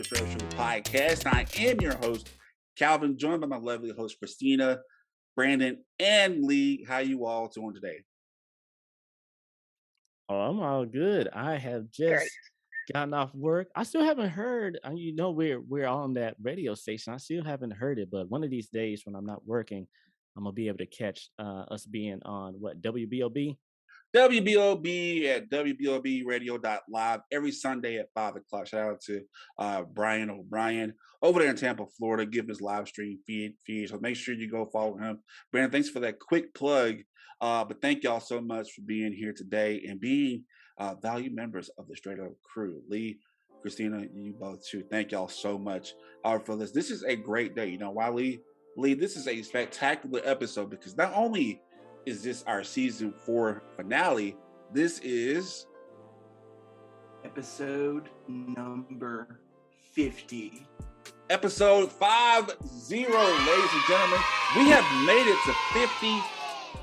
Str8Up Show podcast. I am your host, Calvin, joined by my lovely host, Christina, Brandon, and Lee. How you all doing today? Oh, I'm all good. I have Great. just gotten off work. I still haven't heard. We're on that radio station. I still haven't heard it, but one of these days when I'm not working, I'm gonna be able to catch us being on what WBOB. WBOB at WBOBradio.live every Sunday at 5 o'clock. Shout out to Brian O'Brien over there in Tampa, Florida, giving his live stream feed. So make sure you go follow him. Brandon, thanks for that quick plug. But thank y'all so much for being here today and being valued members of the Str8Up crew. Lee, Christina, you both too. Thank y'all so much for this. This is a great day. You know why, Lee? Lee, this is a spectacular episode because not only is this our season 4 finale, this is episode number 50. Episode 50, ladies and gentlemen. We have made it to 50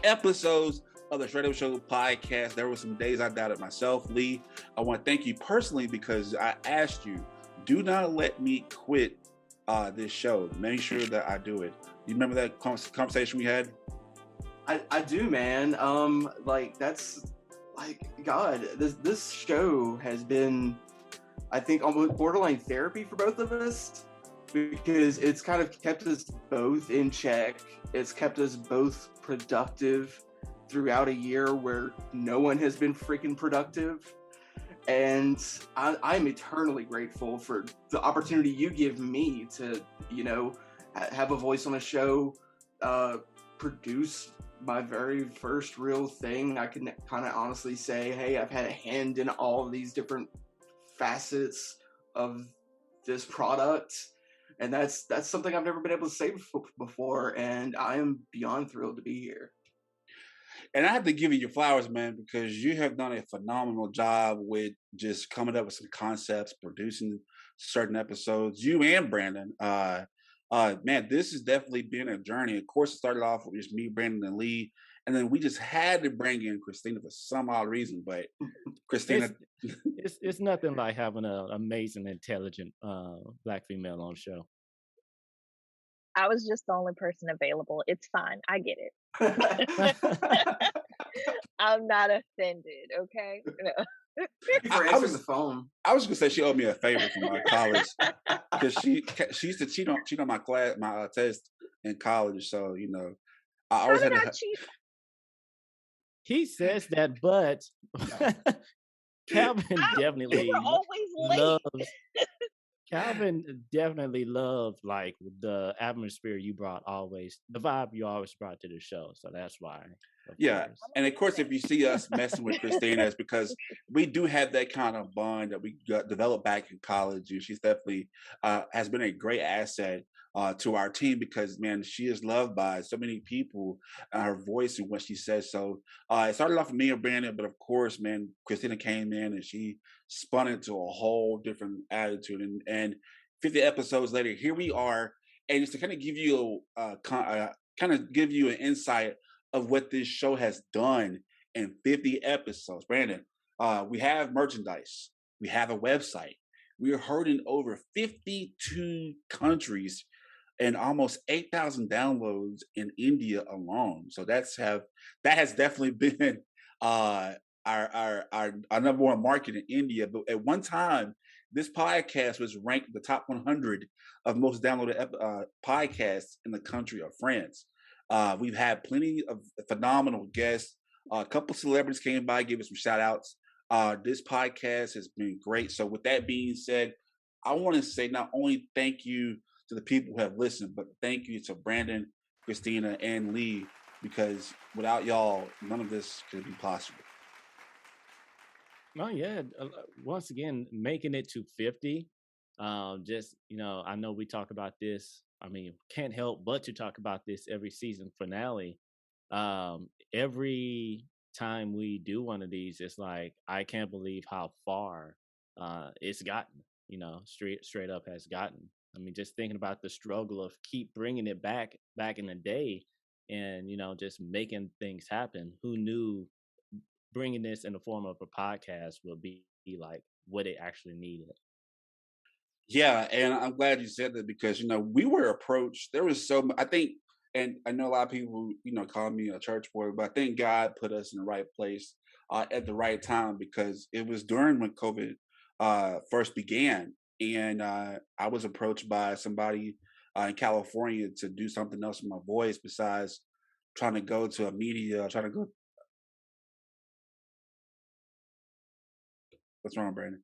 episodes of the Str8Up Show podcast. There were some days I doubted myself. Lee, I want to thank you personally because I asked you, do not let me quit this show. Make sure that I do it. You remember that conversation we had? I do, man. That's like, God, this show has been, I think, almost borderline therapy for both of us because it's kind of kept us both in check. It's kept us both productive throughout a year where no one has been freaking productive. And I'm eternally grateful for the opportunity you give me to, have a voice on a show, produce my very first real thing. I can kind of honestly say, hey, I've had a hand in all of these different facets of this product. And that's something I've never been able to say before. And I am beyond thrilled to be here. And I have to give you your flowers, man, because you have done a phenomenal job with just coming up with some concepts, producing certain episodes. You and Brandon, man, this has definitely been a journey. Of course, it started off with just me, Brandon, and Lee, and then we just had to bring in Christina for some odd reason. But Christina, it's nothing like having an amazing, intelligent Black female on the show. I was just the only person available. It's fine. I get it. I'm not offended, okay? Thank you for answering the phone. I was gonna say she owed me a favor from my college because she used to cheat on my test in college. So I always had to. He says that, but Calvin definitely loves. Calvin definitely loved like the atmosphere you brought always, the vibe you always brought to the show. So that's why. Yeah. And of course, if you see us messing with Christina, it's because we do have that kind of bond that we got developed back in college. And she's definitely has been a great asset to our team because, man, she is loved by so many people, her voice and what she says. So it started off with me and Brandon, but of course, man, Christina came in and she spun it to a whole different attitude. And 50 episodes later, here we are. And just to kind of give you an insight of what this show has done in 50 episodes. Brandon, we have merchandise. We have a website. We are heard in over 52 countries and almost 8,000 downloads in India alone. So that has definitely been our number one market in India. But at one time, this podcast was ranked the top 100 of most downloaded podcasts in the country of France. We've had plenty of phenomenal guests. A couple celebrities came by, gave us some shout outs. This podcast has been great. So with that being said, I want to say not only thank you to the people who have listened, but thank you to Brandon, Christina, and Lee, because without y'all, none of this could be possible. Oh yeah. Once again, making it to 50. I know we talk about this. I mean, can't help but to talk about this every season finale. Every time we do one of these, it's like, I can't believe how far it's gotten, Str8Up has gotten. I mean, just thinking about the struggle of keep bringing it back in the day and, just making things happen. Who knew bringing this in the form of a podcast would be like what it actually needed? Yeah, and I'm glad you said that because we were approached. There was I think, and I know a lot of people call me a church boy, but I think God put us in the right place at the right time because it was during when COVID first began, and I was approached by somebody in California to do something else with my voice besides trying to go to a media, trying to go. What's wrong, Brandon?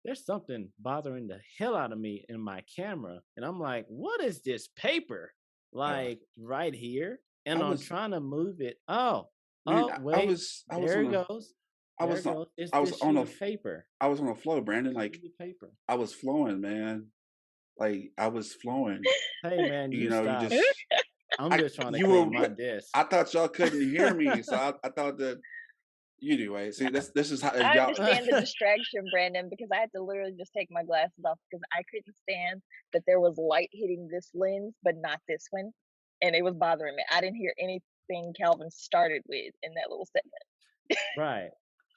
There's something bothering the hell out of me in my camera, and I'm like, what is this paper? Uh, Like right here, I and I'm was, trying to move it. Oh, man, I wait, was, I was there on it a, goes. I There was, it on- goes. It's I was this on sheet a, of paper. I was on a flow, Brandon. Like Sheet of paper. I was flowing, man. Like I was flowing. Hey man, you You stop. just, I'm just trying to you were. clean my desk. I thought y'all couldn't hear me, so I thought that. Anyway, see, this is how I y'all. understand the distraction, Brandon, because I had to literally just take my glasses off because I couldn't stand that there was light hitting this lens, but not this one. And it was bothering me. I didn't hear anything Calvin started with in that little segment. Right.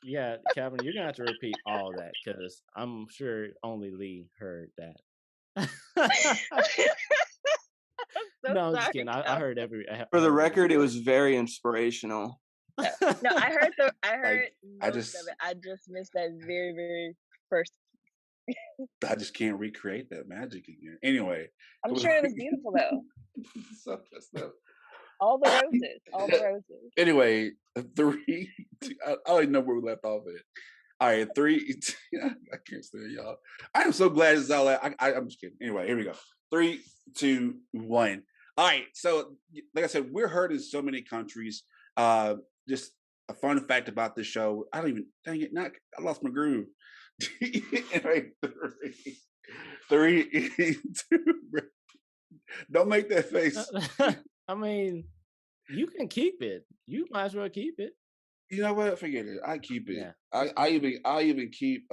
Yeah, Calvin, you're gonna have to repeat all that because I'm sure only Lee heard that. So No, I'm just sorry, kidding. I Calvin. heard I For the heard every record, it word. was very inspirational. No, no, I heard Like I most of just, it. I just missed that very, very first. I just can't recreate that magic again. Anyway, I'm sure it was beautiful though. stuff. All the roses, all the roses. Anyway, three. I don't even know where we left off at. All right, three. I can't stand y'all. I am so glad it's all. I'm just kidding. Anyway, here we go. 3, 2, 1. All right. So, like I said, we're heard in so many countries. Just a fun fact about this show. I don't even. Dang it! Not. I lost my groove. Anyway, three, two. Don't make that face. I mean, you can keep it. You might as well keep it. You know what? Forget it. I keep it. Yeah. I even keep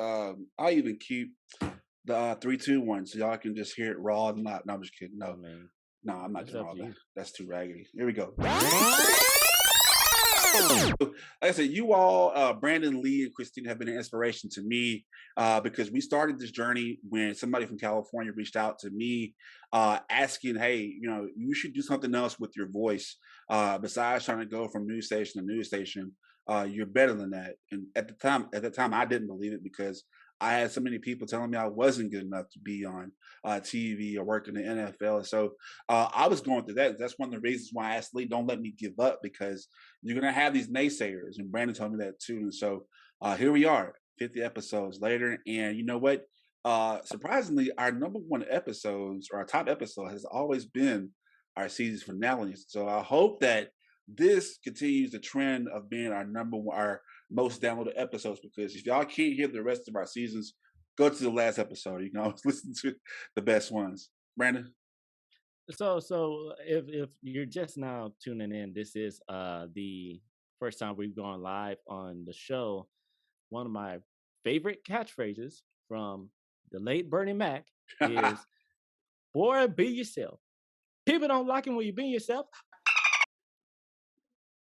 the 3, 2, 1, so y'all can just hear it raw and loud. No, I'm just kidding. I No, mean, no, I'm not it's doing up all to that. you. That's too raggedy. Here we go. Like I said, you all, Brandon, Lee, and Christine have been an inspiration to me because we started this journey when somebody from California reached out to me asking, hey, you should do something else with your voice besides trying to go from news station to news station. You're better than that. And at the time, I didn't believe it because I had so many people telling me I wasn't good enough to be on TV or work in the NFL. And so I was going through that. That's one of the reasons why I asked Lee, don't let me give up because you're gonna have these naysayers, and Brandon told me that too. And so here we are, 50 episodes later, and you know what? Surprisingly, our number one episodes or our top episode has always been our season finale. So I hope that this continues the trend of being our most downloaded episodes. Because if y'all can't hear the rest of our seasons, go to the last episode. You can always listen to the best ones. Brandon. So if you're just now tuning in, this is the first time we've gone live on the show. One of my favorite catchphrases from the late Bernie Mac is "Boy, be yourself." People don't like it when you be yourself.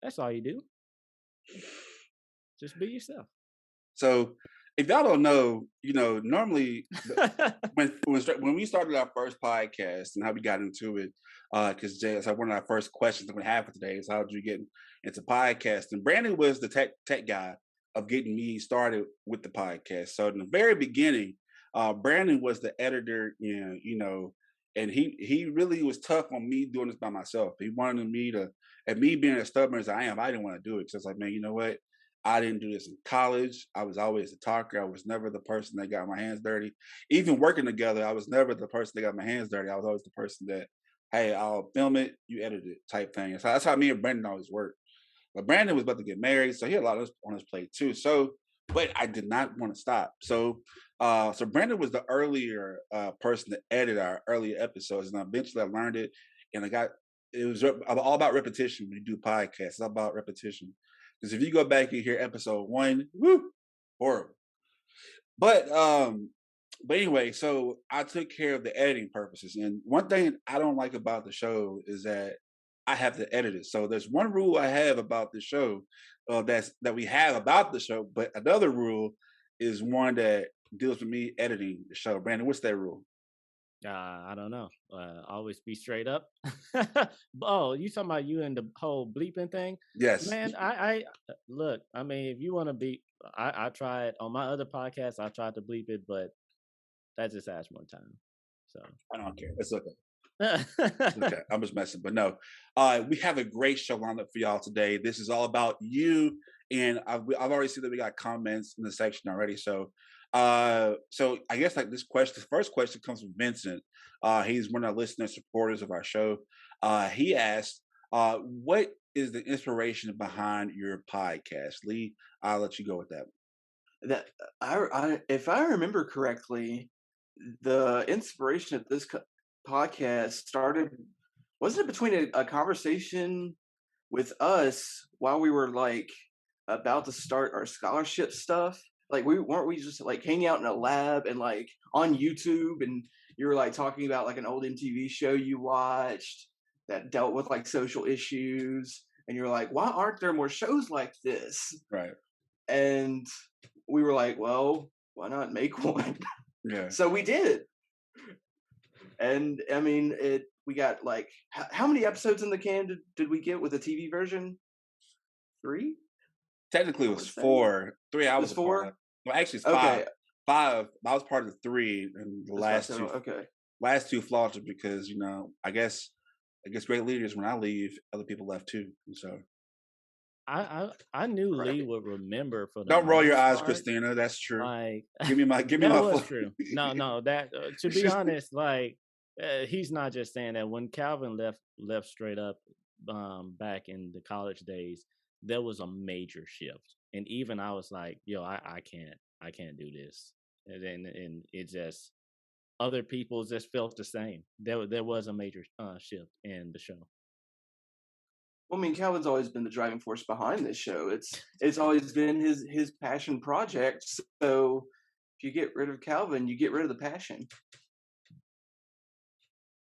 That's all you do. Just be yourself. So if y'all don't know, normally when we started our first podcast and how we got into it, because Jay, it's like one of our first questions I'm gonna have for today is how did you get into podcasting? Brandon was the tech guy of getting me started with the podcast. So in the very beginning, Brandon was the editor, and he really was tough on me doing this by myself. He wanted me to, and me being as stubborn as I am, I didn't want to do it because it's like, man, you know what? I didn't do this in college. I was always a talker. I was never the person that got my hands dirty. Even working together, I was never the person that got my hands dirty. I was always the person that, hey, I'll film it, you edit it type thing. So that's how me and Brandon always worked. But Brandon was about to get married, so he had a lot of on his plate too. So, but I did not want to stop. So Brandon was the earlier person to edit our earlier episodes, and eventually I learned it, and it was all about repetition when you do podcasts. It's all about repetition. Because if you go back and hear episode 1, whoo, horrible. But anyway, so I took care of the editing purposes. And one thing I don't like about the show is that I have to edit it. So there's one rule I have about the show that we have about the show, but another rule is one that deals with me editing the show. Brandon, what's that rule? I don't know. Always be straight up. Oh, you talking about you and the whole bleeping thing? Yes. Man, I look. I mean, if you want to be, I tried on my other podcast. I tried to bleep it, but that just asked one time. So I don't care. It's okay. okay. Okay, I'm just messing. But no, we have a great show lined up for y'all today. This is all about you, and I've already seen that we got comments in the section already. So, so I guess like this question, the first question comes from Vincent. He's one of our listeners, supporters of our show. He asked, "What is the inspiration behind your podcast?" Lee, I'll let you go with that. That if I remember correctly, the inspiration of this podcast started, wasn't it between a conversation with us while we were like about to start our scholarship stuff? Like we just like hanging out in a lab and like on YouTube, and you were like talking about like an old MTV show you watched that dealt with like social issues, and you're like, why aren't there more shows like this? Right. And we were like, well, why not make one? Yeah. So we did. And I mean, we got like, how many episodes in the can did we get with the TV version? 3? Technically, it was 4. 3 I It was was a part 4? of. Well, actually, it's 5. Okay. 5. I was part of the 3, and the That's fine, so, okay. last 2 faltered because I guess great leaders, when I leave, other people left too. And so I knew Right. Lee would remember for the don't roll your most eyes, part. Christina. That's true. Like Give me my that was full- true. No, that to be honest, like he's not just saying that. When Calvin left straight up back in the college days, there was a major shift, and even I was like, yo, I can't do this, and it just other people just felt the same. There was a major shift in the show. Well, I mean, Calvin's always been the driving force behind this show. It's always been his passion project. So if you get rid of Calvin, you get rid of the passion.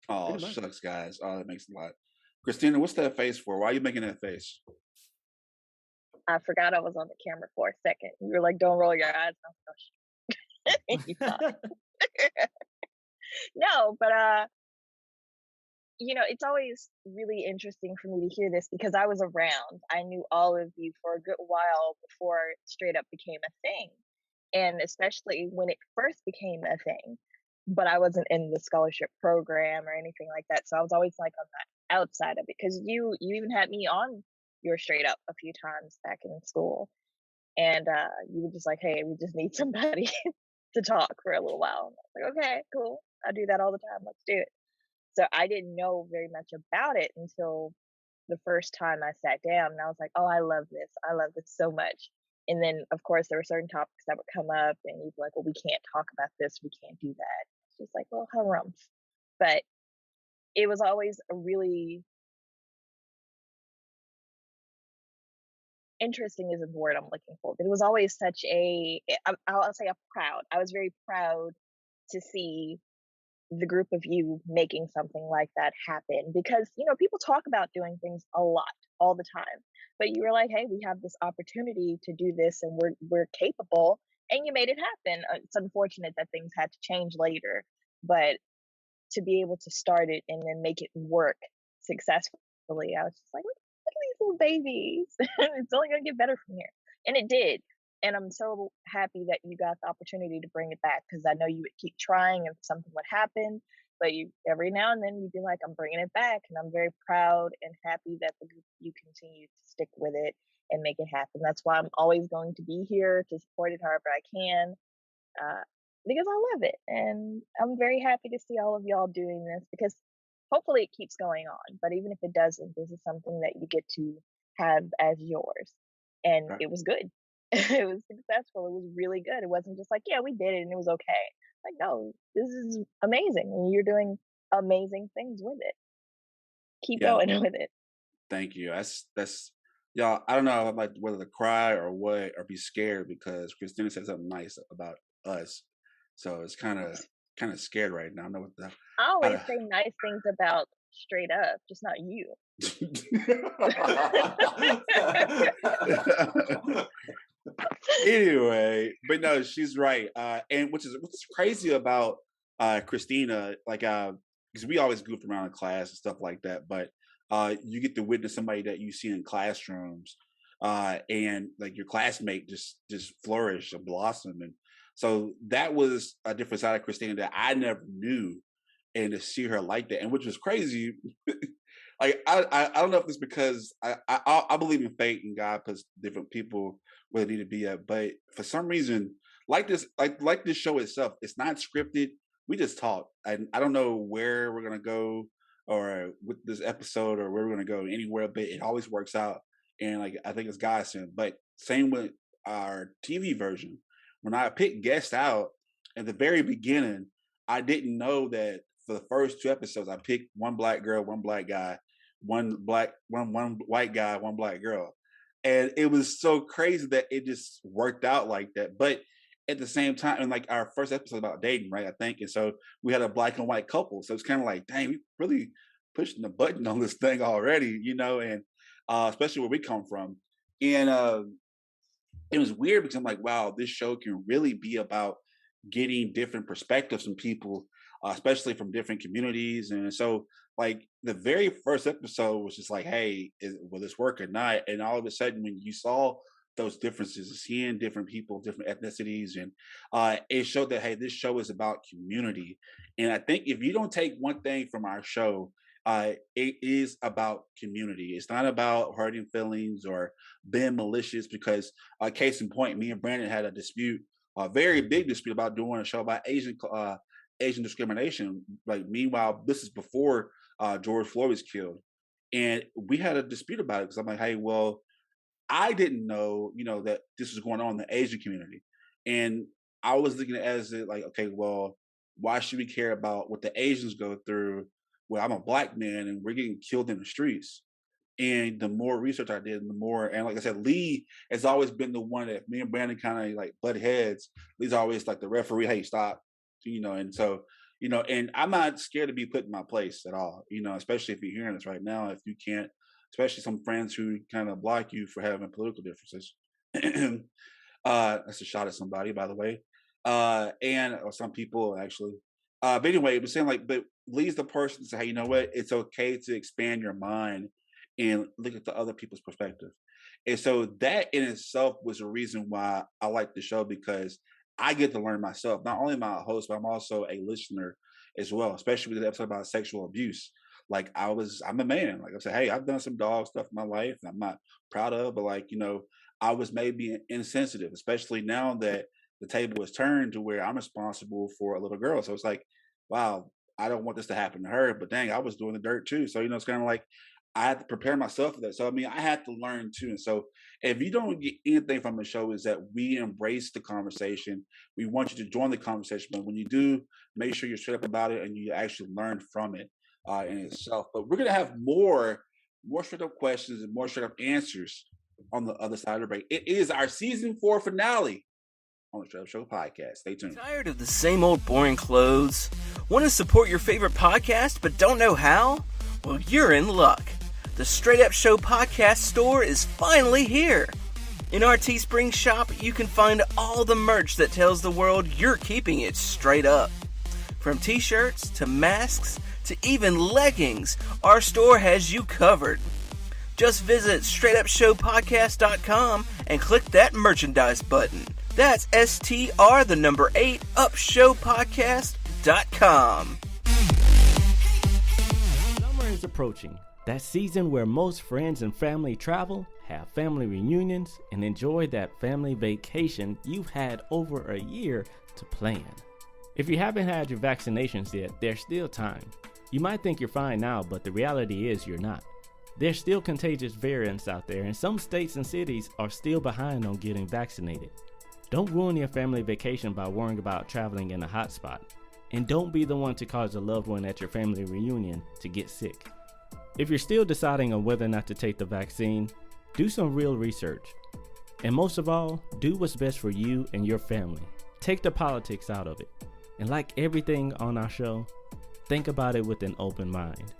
Oh, shucks, guys. Oh, that makes a lot. Christina, what's that face for? Why are you making that face? I forgot I was on the camera for a second. You were like, "Don't roll your eyes." You thought. No, but it's always really interesting for me to hear this because I was around. I knew all of you for a good while before Straight Up became a thing, and especially when it first became a thing. But I wasn't in the scholarship program or anything like that, so I was always like on the outside of it. Because you even had me on your Straight Up a few times back in school, and you were just like, "Hey, we just need somebody to talk for a little while." And I was like, "Okay, cool. I do that all the time. Let's do it." So I didn't know very much about it until the first time I sat down, and I was like, "Oh, I love this. I love this so much." And then, of course, there were certain topics that would come up, and you'd be like, "Well, we can't talk about this. We can't do that." It's just like, well, harumph. But it was always a really interesting isn't the word I'm looking for, but it was always such I'll say a proud. I was very proud to see the group of you making something like that happen because people talk about doing things a lot all the time, but you were like, hey, we have this opportunity to do this and we're capable, and you made it happen. It's unfortunate that things had to change later, but to be able to start it and then make it work successfully, I was just like, look at these little babies. It's only going to get better from here, and it did. And I'm so happy that you got the opportunity to bring it back because I know you would keep trying if something would happen, but you every now and then you'd be like, I'm bringing it back. And I'm very proud and happy that you continue to stick with it and make it happen. That's why I'm always going to be here to support it however I can because I love it. And I'm very happy to see all of y'all doing this because hopefully it keeps going on. But even if it doesn't, this is something that you get to have as yours. And it was good. It was successful. It was really good. It wasn't just like, yeah, we did it and it was okay. Like, no, this is amazing. And you're doing amazing things with it. Keep going with it. Thank you. That's y'all. I don't know like whether to cry or what or be scared because Christina said something nice about us. So it's kind of scared right now. I know what the I always say nice things about Straight Up, just not you. Anyway, but no, she's right. And what's crazy about Christina, like because we always goofed around in class and stuff like that, but you get to witness somebody that you see in classrooms, and like your classmate just flourish and blossom, and so that was a different side of Christina that I never knew, and to see her like that, and which was crazy. Like I don't know if it's because I believe in fate and God puts different people where they need to be at, but for some reason, like this show itself, it's not scripted. We just talk. I don't know where we're gonna go or with this episode or where we're gonna go anywhere, but it always works out. And like I think it's godsend. But same with our TV version. When I picked guests out at the very beginning, I didn't know that for the first 2 episodes, I picked one black girl, one black guy, one white guy, one black girl. And it was so crazy that it just worked out like that. But at the same time, and like our first episode about dating, right? I think. And so we had a black and white couple. So it's kind of like, dang, we really pushing the button on this thing already, and especially where we come from. And it was weird because I'm like, wow, this show can really be about getting different perspectives from people, especially from different communities. And so, like, the very first episode was just like, hey, will this work or not? And all of a sudden, when you saw those differences, seeing different people, different ethnicities, and it showed that, hey, this show is about community. And I think if you don't take one thing from our show, it is about community. It's not about hurting feelings or being malicious because, case in point, me and Brandon had a dispute, a very big dispute about doing a show about Asian discrimination. Like, meanwhile, this is before George Floyd was killed, and we had a dispute about it because I'm like, hey, well, I didn't know, that this was going on in the Asian community, and I was looking at it as like, okay, well, why should we care about what the Asians go through? Well, I'm a black man and we're getting killed in the streets. And the more research I did, the more, and like I said, Lee has always been the one that me and Brandon kind of like butt heads. Lee's always like the referee, hey, stop, and so, and I'm not scared to be put in my place at all, especially if you're hearing this right now, if you can't, especially some friends who kind of block you for having political differences. That's a shot at somebody, by the way. Or some people actually. But anyway, it was saying like, but Lee's the person to say, hey, you know what? It's okay to expand your mind and look at the other people's perspective. And so that in itself was a reason why I like the show, because I get to learn myself. Not only am I a host, but I'm also a listener as well, especially with the episode about sexual abuse. Like I'm a man. Like I said, hey, I've done some dog stuff in my life and I'm not proud of, but like, I was maybe insensitive, especially now that the table was turned to where I'm responsible for a little girl. So it's like, wow, I don't want this to happen to her, but dang, I was doing the dirt too. So, it's kind of like, I had to prepare myself for that. So, I mean, I had to learn too. And so if you don't get anything from the show, is that we embrace the conversation. We want you to join the conversation, but when you do, make sure you're straight up about it and you actually learn from it in itself. But we're going to have more straight up questions and more straight up answers on the other side of the break. It is our season 4 finale on the Str8Up Show podcast. Stay tuned. Tired of the same old boring clothes? Want to support your favorite podcast but don't know how? Well, you're in luck. The Str8Up Show podcast store is finally here. In our Teespring shop, you can find all the merch that tells the world you're keeping it straight up. From t-shirts to masks to even leggings, our store has you covered. Just visit Str8UpShowPodcast.com and click that merchandise button. That's STR8 UpShowPodcast.com. Summer is approaching. That season where most friends and family travel, have family reunions, and enjoy that family vacation you've had over a year to plan. If you haven't had your vaccinations yet, there's still time. You might think you're fine now, but the reality is you're not. There's still contagious variants out there, and some states and cities are still behind on getting vaccinated. Don't ruin your family vacation by worrying about traveling in a hotspot. And don't be the one to cause a loved one at your family reunion to get sick. If you're still deciding on whether or not to take the vaccine, do some real research. And most of all, do what's best for you and your family. Take the politics out of it. And like everything on our show, think about it with an open mind.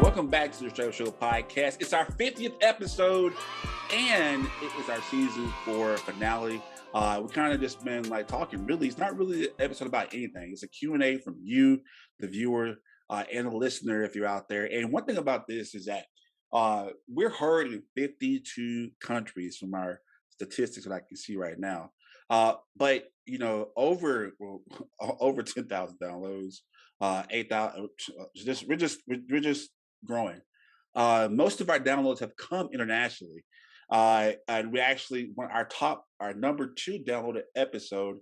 Welcome back to the Str8Up Show podcast. It's our 50th episode, and it is our season 4 finale. We kind of just been like talking. Really, it's not really an episode about anything. It's a Q&A from you, the viewer, and the listener, if you're out there. And one thing about this is that we're heard in 52 countries from our statistics that I can see right now. But over 10,000 downloads, 8,000. We're just growing. Most of our downloads have come internationally, and we actually our number 2 downloaded episode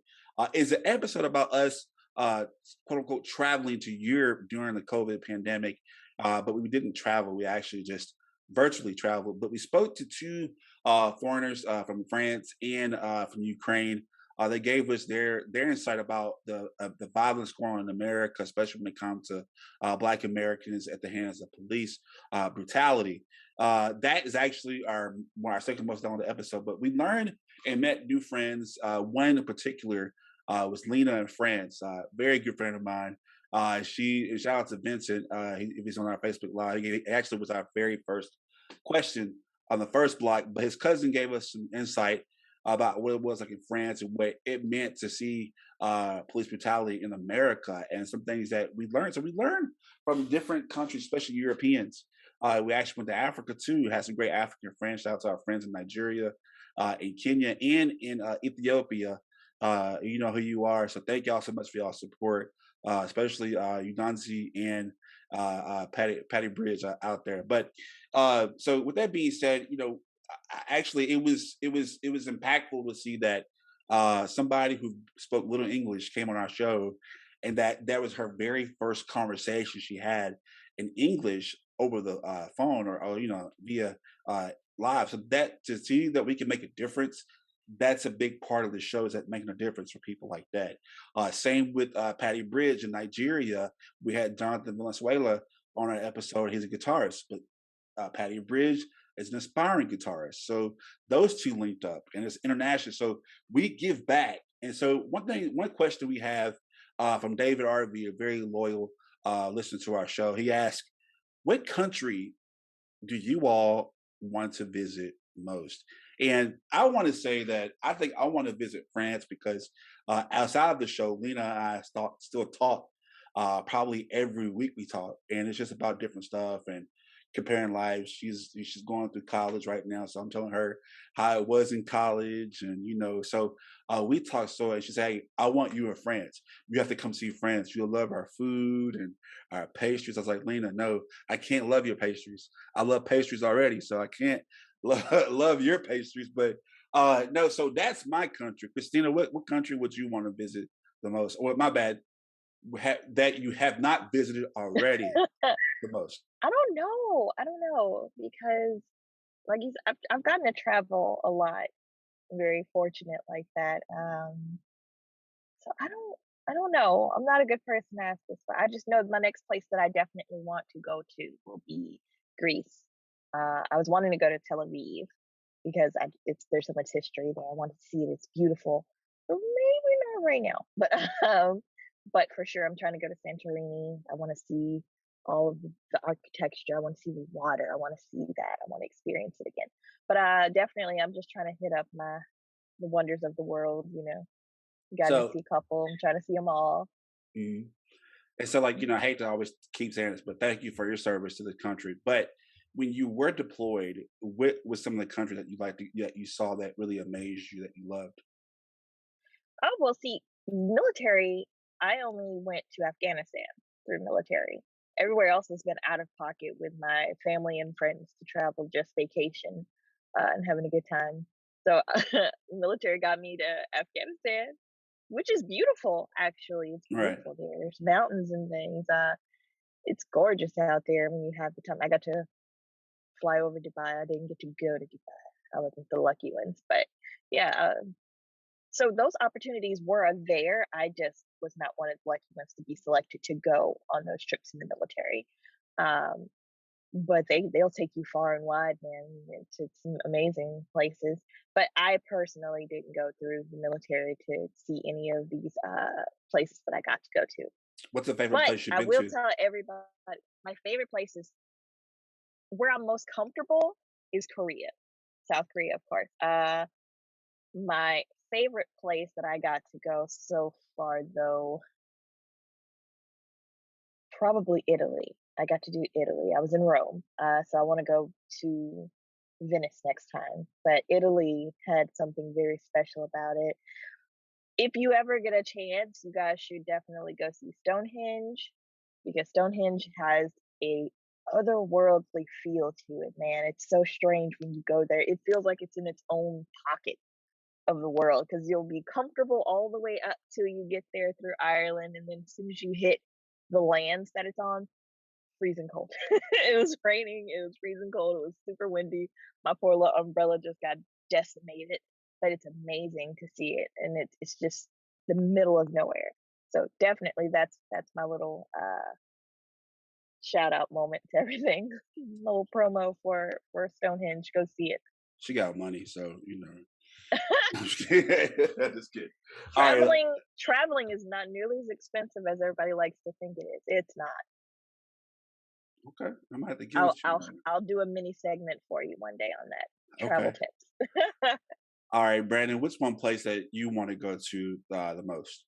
is an episode about us, quote unquote, traveling to Europe during the COVID pandemic. But we didn't travel; we actually just virtually traveled. But we spoke to 2 foreigners from France and from Ukraine. They gave us their insight about the violence going on in America, especially when it comes to Black Americans at the hands of police brutality. That is actually our second most downloaded episode. But we learned and met new friends. One in particular was Lena in France, very good friend of mine. Shout out to Vincent. He's on our Facebook Live. He actually was our very first question on the first block, but his cousin gave us some insight about what it was like in France and what it meant to see police brutality in America, and some things that we learned. So we learned from different countries, especially Europeans. We actually went to Africa too, had some great African friends. Shout out to our friends in Nigeria, in Kenya, and in Ethiopia. You know who you are. So thank y'all so much for y'all support, especially Udanzi and Patty Bridge out there. But so with that being said, actually it was impactful to see that somebody who spoke little English came on our show, and that was her very first conversation she had in English over the phone or via live. So that to see that we can make a difference, that's a big part of the show, is that making a difference for people like that. Same with Patty Bridge in Nigeria. We had Jonathan Valenzuela on our episode. He's a guitarist, but Patty Bridge is an aspiring guitarist. So those 2 linked up, and it's international. So we give back. And so one question we have from David RV, a very loyal listener to our show, he asked, what country do you all want to visit most? And I want to say that I think I want to visit France because outside of the show, Lena and I still talk probably every week we talk, and it's just about different stuff and comparing lives. She's going through college right now, so I'm telling her how it was in college, and so we talk. So and she said, "Hey, I want you in France. You have to come see France. You'll love our food and our pastries." I was like, "Lena, no, I can't love your pastries. I love pastries already, so I can't love your pastries." But no, so that's my country. Christina, what country would you want to visit the most? Or my bad, that you have not visited already the most? I don't know because, like you said, I've gotten to travel a lot. I'm very fortunate like that. So I don't know. I'm not a good person to ask this, but I just know my next place that I definitely want to go to will be Greece. I was wanting to go to Tel Aviv because there's so much history there. I want to see it. It's beautiful, but maybe not right now. But for sure, I'm trying to go to Santorini. I want to see all of the architecture. I want to see the water. I want to see that. I want to experience it again. But definitely, I'm just trying to hit up the wonders of the world. Got to So, see a couple. I'm trying to see them all. mhm. And so, like, I hate to always keep saying this, but thank you for your service to the country. But when you were deployed, what was some of the countries that you saw that really amazed you, that you loved? Oh, well, see, military, I only went to Afghanistan through military. Everywhere else has been out of pocket with my family and friends to travel, just vacation and having a good time. So, military got me to Afghanistan, which is beautiful, actually. It's Right. beautiful there. There's mountains and things. It's gorgeous out there when you have the time. I got to fly over Dubai. I didn't get to go to Dubai. I wasn't the lucky ones, but yeah. So those opportunities were there. I just was not one of the lucky ones to be selected to go on those trips in the military. Um, but they'll take you far and wide, man. It's some amazing places. But I personally didn't go through the military to see any of these places that I got to go to. What's the favorite But place you've I been will to? tell everybody my favorite place is where I'm most comfortable is Korea, South Korea, of course. My favorite place that I got to go so far, though, probably Italy. I got to do Italy. I was in Rome, so I want to go to Venice next time. But Italy had something very special about it. If you ever get a chance, you guys should definitely go see Stonehenge, because Stonehenge has a otherworldly feel to it, man. It's so strange when you go there. It feels like it's in its own pocket of the world, because you'll be comfortable all the way up till you get there through Ireland, and then as soon as you hit the lands that it's on, freezing cold. It was raining, it was freezing cold, it was super windy. My poor little umbrella just got decimated, but it's amazing to see it, and it's just the middle of nowhere. So definitely that's my little shout out moment to everything. Little promo for Stonehenge. Go see it. She got money, so you know. I'm just kidding. Just kidding. All right. Traveling is not nearly as expensive as everybody likes to think it is. It's not. Okay, I might have to give it to you. I'll do a mini segment for you one day on that. Travel Okay. tips. All right, Brandon, what's one place that you want to go to the most?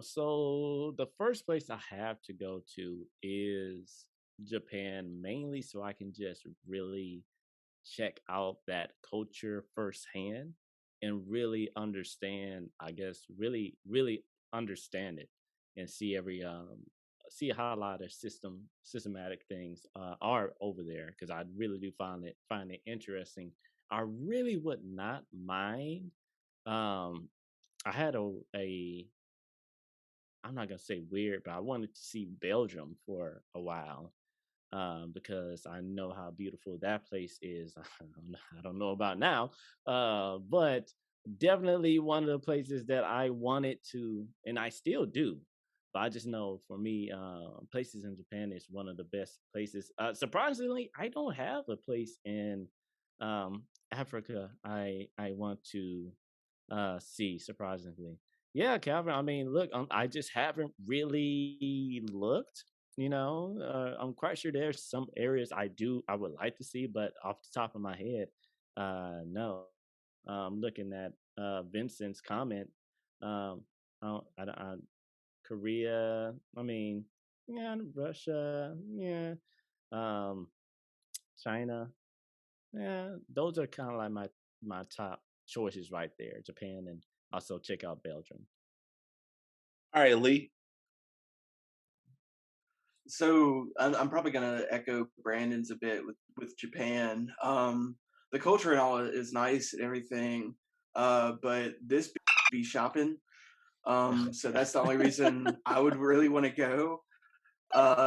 So the first place I have to go to is Japan, mainly so I can just really check out that culture firsthand and really understand, I guess, really understand it and see how a lot of systematic things are over there, because I really do find it interesting. I really would not mind. Um, I had a I'm not gonna say weird, but I wanted to see Belgium for a while, because I know how beautiful that place is. I don't know about now, but definitely one of the places that I wanted to, and I still do. But I just know for me, places in Japan is one of the best places. Surprisingly, I don't have a place in Africa I want to see. Surprisingly, yeah, Calvin. I mean, look, I just haven't really looked. I'm quite sure there's some areas I would like to see, but off the top of my head, no. Looking at Vincent's comment, um, Korea. I mean, yeah, Russia, yeah, um, China, yeah. Those are kind of like my top choices right there. Japan, and also check out Belgium. All right, Lee. So I'm probably gonna echo Brandon's a bit with Japan. The culture and all is nice and everything, but this be shopping. So that's the only reason I would really want to go.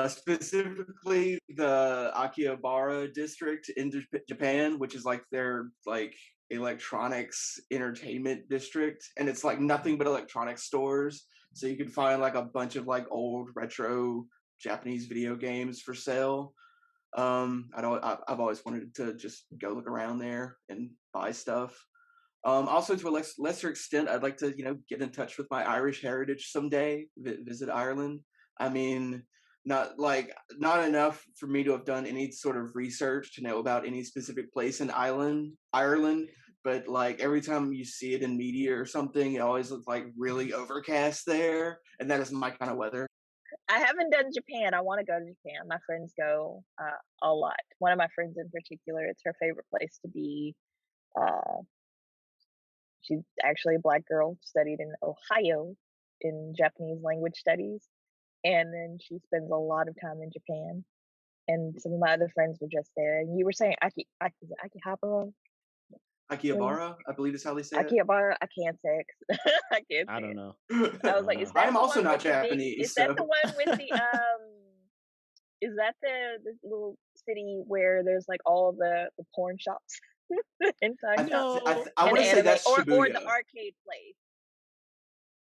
Specifically the Akihabara district in Japan, which is like their like electronics entertainment district, and it's like nothing but electronics stores. So you can find like a bunch of like old retro Japanese video games for sale. I've always wanted to just go look around there and buy stuff. Also, to a lesser extent, I'd like to get in touch with my Irish heritage someday. Visit Ireland. I mean, not enough for me to have done any sort of research to know about any specific place in Ireland. But like every time you see it in media or something, it always looks like really overcast there, and that is my kind of weather. I haven't done Japan. I want to go to Japan. My friends go a lot. One of my friends in particular, it's her favorite place to be. Uh, she's actually a Black girl, studied in Ohio in Japanese language studies, and then she spends a lot of time in Japan. And some of my other friends were just there. And you were saying is it Akihabara? Akihabara, I believe is how they say it. Akihabara, I can't say it. I can't. I don't know. I was like, is that I'm also not Japanese. Is that the one with the Is that the little city where there's like all the porn shops inside? I want to say that's or Shibuya. the arcade place.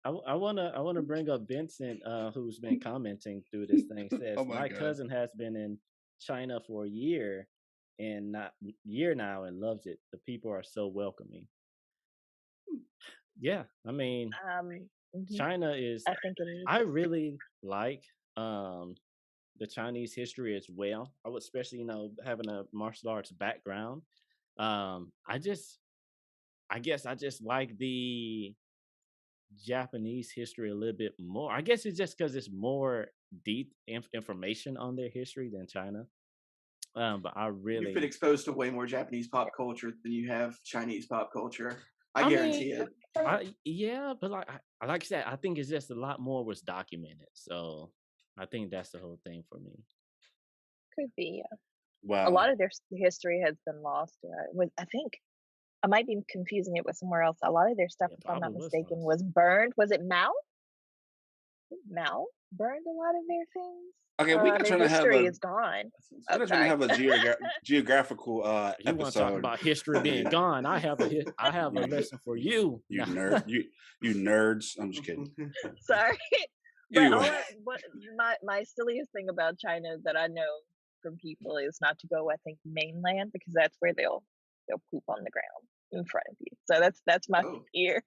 I wanna bring up Vincent, who's been commenting through this thing. Says my cousin has been in China for a year now and loves it. The people are so welcoming. Yeah, I mean, China is. I think it is. I really like the Chinese history as well. I would, especially having a martial arts background. I guess I just like the Japanese history a little bit more. I guess it's just because it's more deep information on their history than China. But I You've been really, exposed to way more Japanese pop culture than you have Chinese pop culture. I I guarantee mean, it. yeah, but like I said, I think it's just a lot more was documented. So I think that's the whole thing for me. Could be. Yeah. A Wow. lot of their history has been lost. I think I might be confusing it with somewhere else. A lot of their stuff, Yeah, if I'm not probably was mistaken, lost. was burned. Was it Mao? Mao burned a lot of their things. Okay, we're not Their trying to have history a is gone. we're Oh, not trying to sorry. have a geographical You want to talk episode. about history being gone? I have a lesson for you. You nerd, you nerds. I'm just kidding. Sorry. But Anyway, my silliest thing about China that I know from people is not to go, I think, mainland, because that's where they'll poop on the ground in front of you. So that's my Oh. fear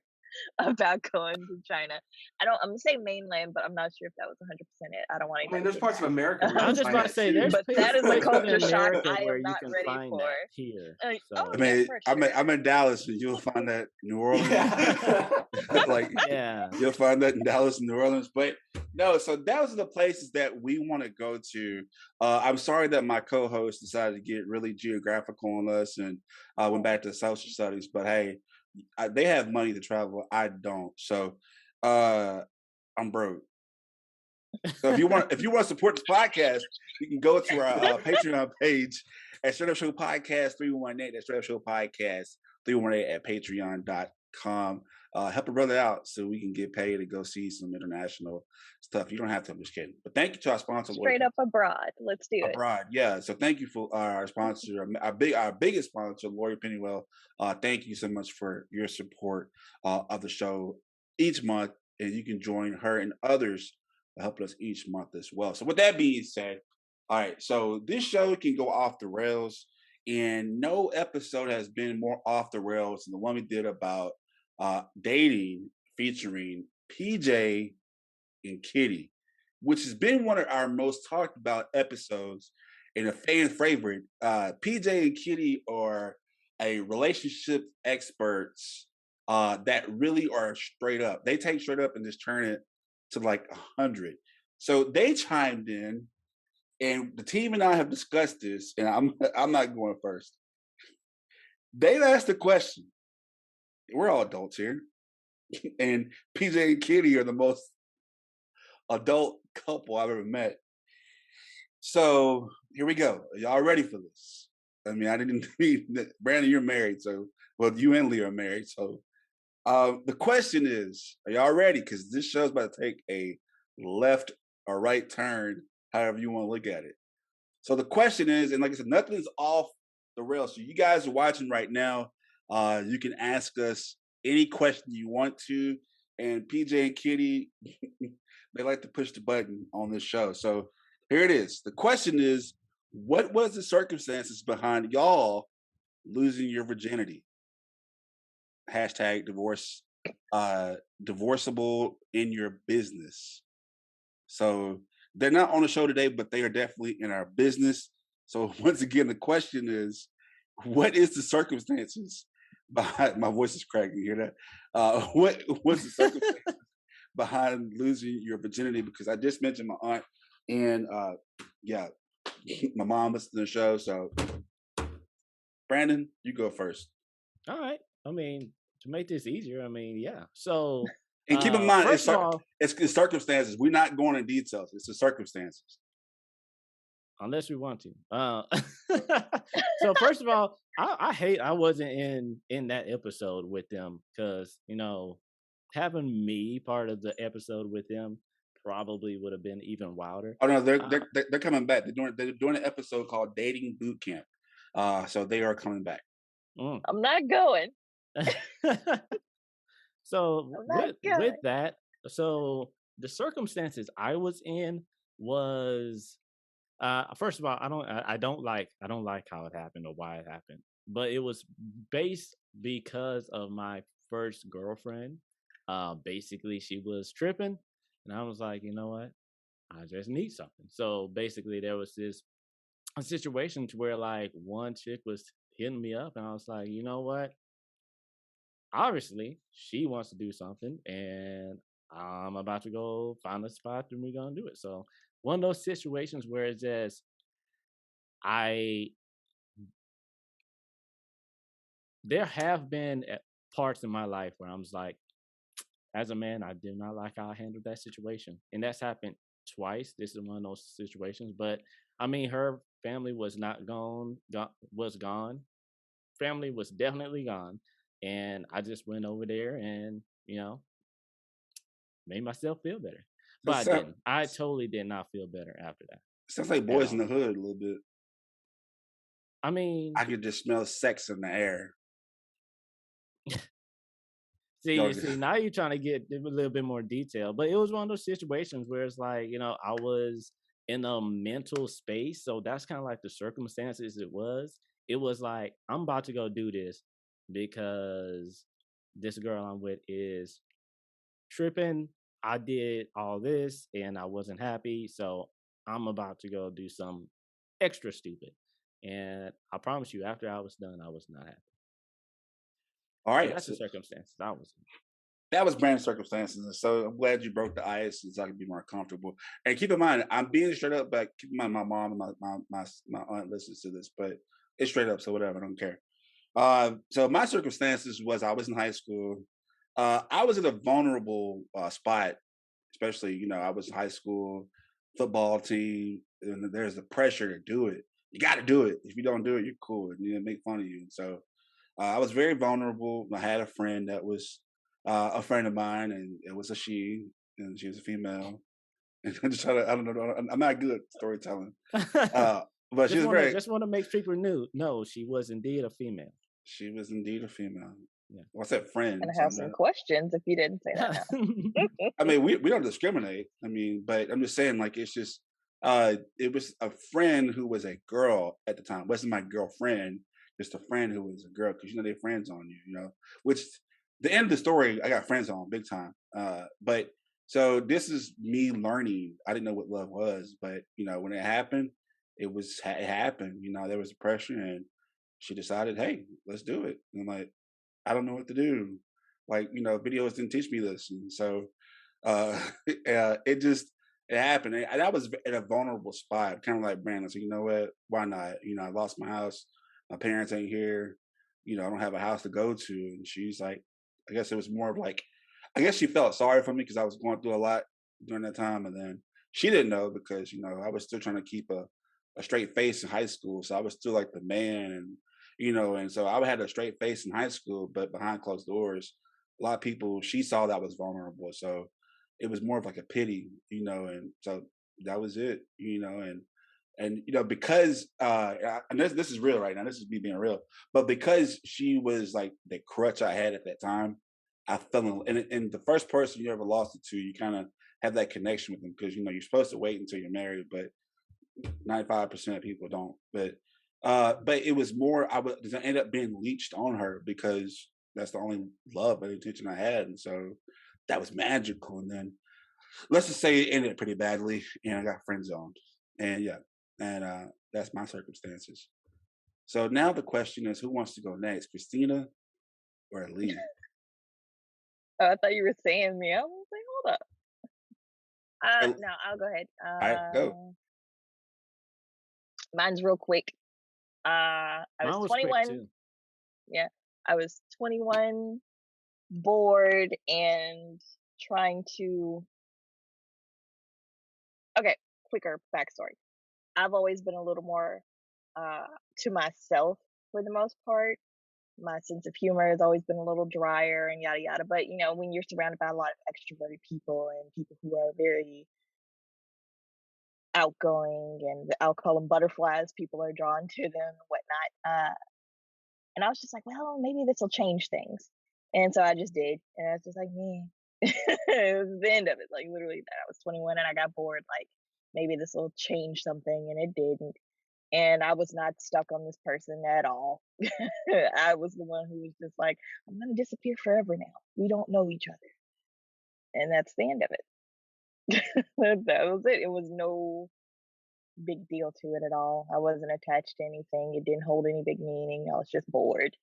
about going to China. I'm gonna say mainland, but I'm not sure if that was 100% it. I don't want I anybody mean, there's to parts of America where I you was can just find about to that say too. there's but that is a places culture in shock America I where am you not can ready find for. that here. Oh So I yeah, mean, for I'm sure. I'm in Dallas, and you'll find that New Orleans. Yeah. Like yeah, you'll find that in Dallas and New Orleans. But no, so those are the places that we want to go to. I'm sorry that my co-host decided to get really geographical on us and went back to social studies. But hey, they have money to travel. I don't. So I'm broke. So if you want to support this podcast, you can go to our Patreon page at Str8Up Show Podcast 318. That's Str8Up Show Podcast 318 at patreon.com. Help a brother out so we can get paid to go see some international stuff. You don't have to. I'm just kidding. But thank you to our sponsor, Lord. Straight up abroad. Let's do it. Abroad, yeah. So thank you for our sponsor, our biggest sponsor, Lori Pennywell. Thank you so much for your support of the show each month, and you can join her and others help us each month as well. So with that being said, all right. So this show can go off the rails, and no episode has been more off the rails than the one we did about dating, featuring PJ and Kitty, which has been one of our most talked about episodes and a fan favorite. PJ and Kitty are a relationship experts that really are straight up. They take straight up and just turn it to like 100. So they chimed in, and the team and I have discussed this, and I'm not going first. They've asked the question. We're all adults here, and PJ and Kitty are the most adult couple I've ever met. So here we go. Are y'all ready for this? I mean, I didn't mean that. Brandon, you're married, so well, you and Lee are married. So the question is, are y'all ready? Because this show's about to take a left or right turn, however you want to look at it. So the question is, and like I said, nothing's off the rails. So you guys are watching right now. You can ask us any question you want to. And PJ and Kitty, they like to push the button on this show. So here it is. The question is, what was the circumstances behind y'all losing your virginity? Hashtag divorce, divorceable in your business. So they're not on the show today, but they are definitely in our business. So once again, the question is, what is the circumstances behind my voice is cracking? You hear that? What's the circumstances behind losing your virginity? Because I just mentioned my aunt and yeah, my mom listens to the show. So Brandon, you go first. all right. I mean, to make this easier, I mean, yeah. So, And keep in mind, first of all, it's circumstances. We're not going in details. It's the circumstances. unless we want to. So first of all, I hate I wasn't in that episode with them because having me part of the episode with them probably would have been even wilder. Oh no, they're coming back. They're doing an episode called Dating Boot Camp. So they are coming back. I'm not going. So I'm not with going. that, so the circumstances I was in was first of all, I don't like how it happened or why it happened. But it was based because of my first girlfriend. Basically she was tripping, and I was like, you know what? I just need something. So basically, there was a situation to where like one chick was hitting me up, and I was like, you know what? Obviously, she wants to do something, and I'm about to go find a spot, and we're gonna do it. So one of those situations where it's just I there have been parts in my life where I'm just like, as a man, I did not like how I handled that situation, and that's happened twice. This is one of those situations, but I mean, her family was not was gone. Family was definitely gone, and I just went over there and made myself feel better. So But I didn't. I totally did not feel better after that sounds like at Boys in all. the Hood a little bit. I mean, I could just smell sex in the air. see, now you're trying to get a little bit more detail, but it was one of those situations where it's like, I was in a mental space. So that's kind of like the circumstances it was. It was like, I'm about to go do this because this girl I'm with is tripping. I did all this and I wasn't happy. So I'm about to go do some extra stupid. And I promise you, after I was done, I was not happy. All So right, that's so the circumstances I was in. that was brand circumstances, and so I'm glad you broke the ice so I can be more comfortable. And keep in mind, I'm being straight up, but keep in mind, my mom and my aunt listens to this, but it's straight up, so whatever, I don't care. So my circumstances was I was in high school. I was in a vulnerable spot, especially I was in high school football team, and there's the pressure to do it. You got to do it. If you don't do it, you're cool, and they make fun of you. And so I was very vulnerable. I had a friend that was a friend of mine, and it was a she, and she was a female. And I'm just trying to, I don't know, I'm not good at storytelling. But she was very, just want to make people know she was indeed a female. she was indeed a female. Yeah. Well, I said friend. And I So have some questions if you didn't say that now. I mean, we don't discriminate. I mean, but I'm just saying, like, it's just, it was a friend who was a girl at the time. Wasn't my girlfriend, just a friend who was a girl, because they're friends on you, which the end of the story, I got friends on big time. But so this is me learning. I didn't know what love was, but when it happened, it happened. There was pressure, and she decided, hey, let's do it. And I'm like, I don't know what to do. Like, videos didn't teach me this. And so it happened. And I was in a vulnerable spot, kind of like Brandon. So, you know what? Why not? I lost my house. My parents ain't here. I don't have a house to go to. And she's like, I guess it was more of like, I guess she felt sorry for me because I was going through a lot during that time. And then she didn't know because, I was still trying to keep a straight face in high school. So I was still like the man, and so I had a straight face in high school, but behind closed doors, a lot of people, she saw that I was vulnerable. So it was more of like a pity, and so that was it, because and this is real right now, this is me being real, but because she was like the crutch I had at that time, I fell in, and the first person you ever lost it to, you kind of have that connection with them because you're supposed to wait until you're married, but 95% of people don't. But it was more, I end up being leached on her because that's the only love and attention I had. And so that was magical. And then let's just say it ended pretty badly and I got friend zoned. And yeah, and that's my circumstances. So now the question is, who wants to go next, Christina or Lee? Oh, I thought you were saying me. I was like, hold up. No, I'll go ahead. All right, go. Mine's real quick. I was 21. Too. Yeah, I was 21, bored, and trying to. Okay, quicker backstory. I've always been a little more to myself for the most part. My sense of humor has always been a little drier and yada yada. But when you're surrounded by a lot of extroverted people and people who are very outgoing, and I'll call them butterflies, people are drawn to them and whatnot. And I was just like, well, maybe this will change things. And so I just did. And I was just like, me. It was the end of it. Like literally that I was 21 and I got bored. Like maybe this will change something, and it didn't. And I was not stuck on this person at all. I was the one who was just like, I'm gonna disappear forever now. We don't know each other. And that's the end of it. That was it. It was no big deal to it at all. I wasn't attached to anything. It didn't hold any big meaning. I was just bored.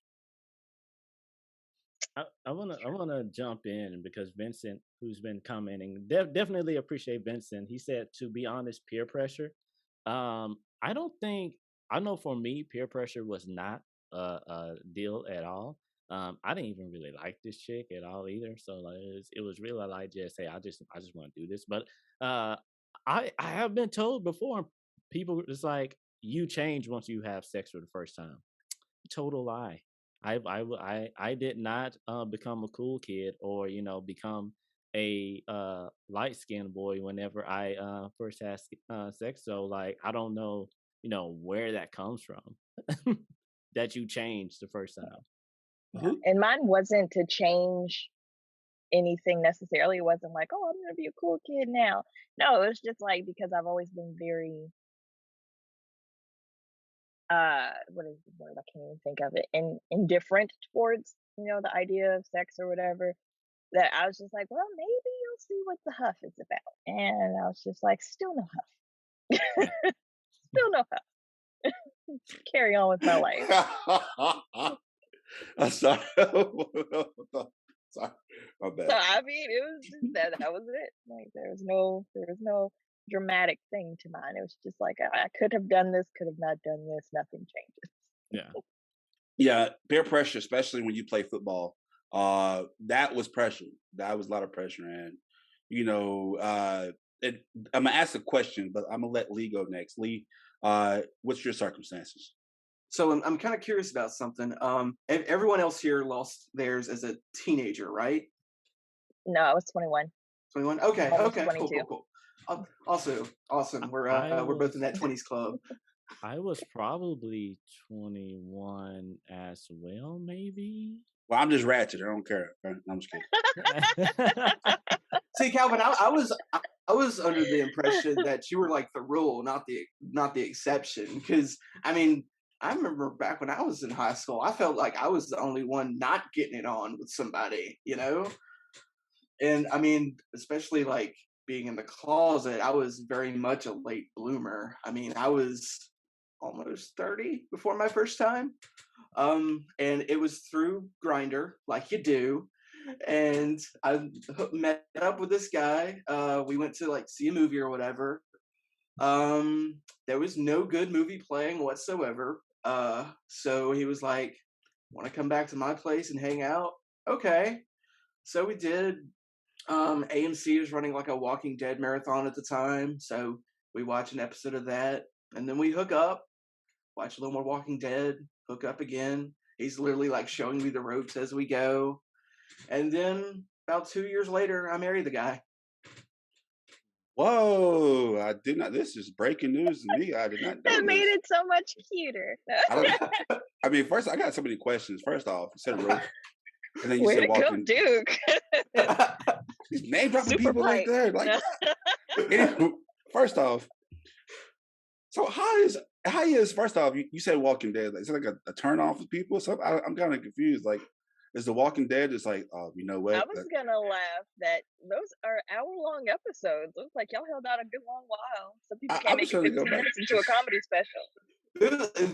I wanna jump in because Vincent, who's been commenting, definitely appreciate Vincent. He said, to be honest, peer pressure. I don't think I know for me, peer pressure was not a deal at all. I didn't even really like this chick at all either. So like, it was really like just hey, I just want to do this. But uh, I have been told before, people it's like you change once you have sex for the first time. Total lie. I did not become a cool kid or become a light skinned boy whenever I first had sex. So like I don't know where that comes from that you changed the first time. Mhm. And mine wasn't to change anything necessarily. It wasn't like, oh, I'm gonna be a cool kid now. No, it was just like because I've always been very what is the word? I can't even think of it. Indifferent towards, the idea of sex or whatever. That I was just like, well, maybe you'll see what the huff is about. And I was just like, still no huff. Yeah. Still no huff. Carry on with my life. I'm sorry. Sorry, my So bad. I mean, it was just that was it. Like there was no dramatic thing to mine. It was just like I could have done this, could have not done this, nothing changes. Yeah. Yeah, peer pressure, especially when you play football. That was pressure. That was a lot of pressure, and you know, it, I'm gonna ask a question, but I'm gonna let Lee go next. Lee, what's your circumstances? So I'm kind of curious about something. Everyone else here lost theirs as a teenager, right? No, I was 21, 21. Okay, almost okay, cool, 22. cool, cool. Also, awesome. I We're both was in that 20s club. I was probably 21 as well, maybe. Well, I'm just ratchet. I don't care. I'm just kidding. See, Calvin, I was under the impression that you were like the rule, not the exception. Because I mean, I remember back when I was in high school, I felt like I was the only one not getting it on with somebody, you know. And I mean, especially like being in the closet, I was very much a late bloomer. I mean, I was almost 30 before my first time. And it was through Grinder, like you do. And I met up with this guy. We went to like see a movie or whatever. There was no good movie playing whatsoever. So he was like, "Want to come back to my place and hang out?" Okay. So we did. AMC was running like a Walking Dead marathon at the time, so we watched an episode of that, and then we hook up, watch a little more Walking Dead, hook up again. He's literally like showing me the ropes as we go, and then about 2 years later, I married the guy. Whoa! I did not. This is breaking news to me. I did not know That made this. it so much cuter. I don't. I mean, first, I got so many questions. First off, you said rope, and then you Way said to go, walking. Duke. These name dropping Super people like bright. that. Like, anyway, first off, so how is first off? You said Walking Dead. Like, is it like a turn off with people? So I'm kind of confused. Like, is the Walking Dead just like, oh, you know I what? was gonna laugh that those are hour-long episodes. Looks like y'all held out a good long while. Some people I can't was make it trying to go 15 back. minutes into a comedy special.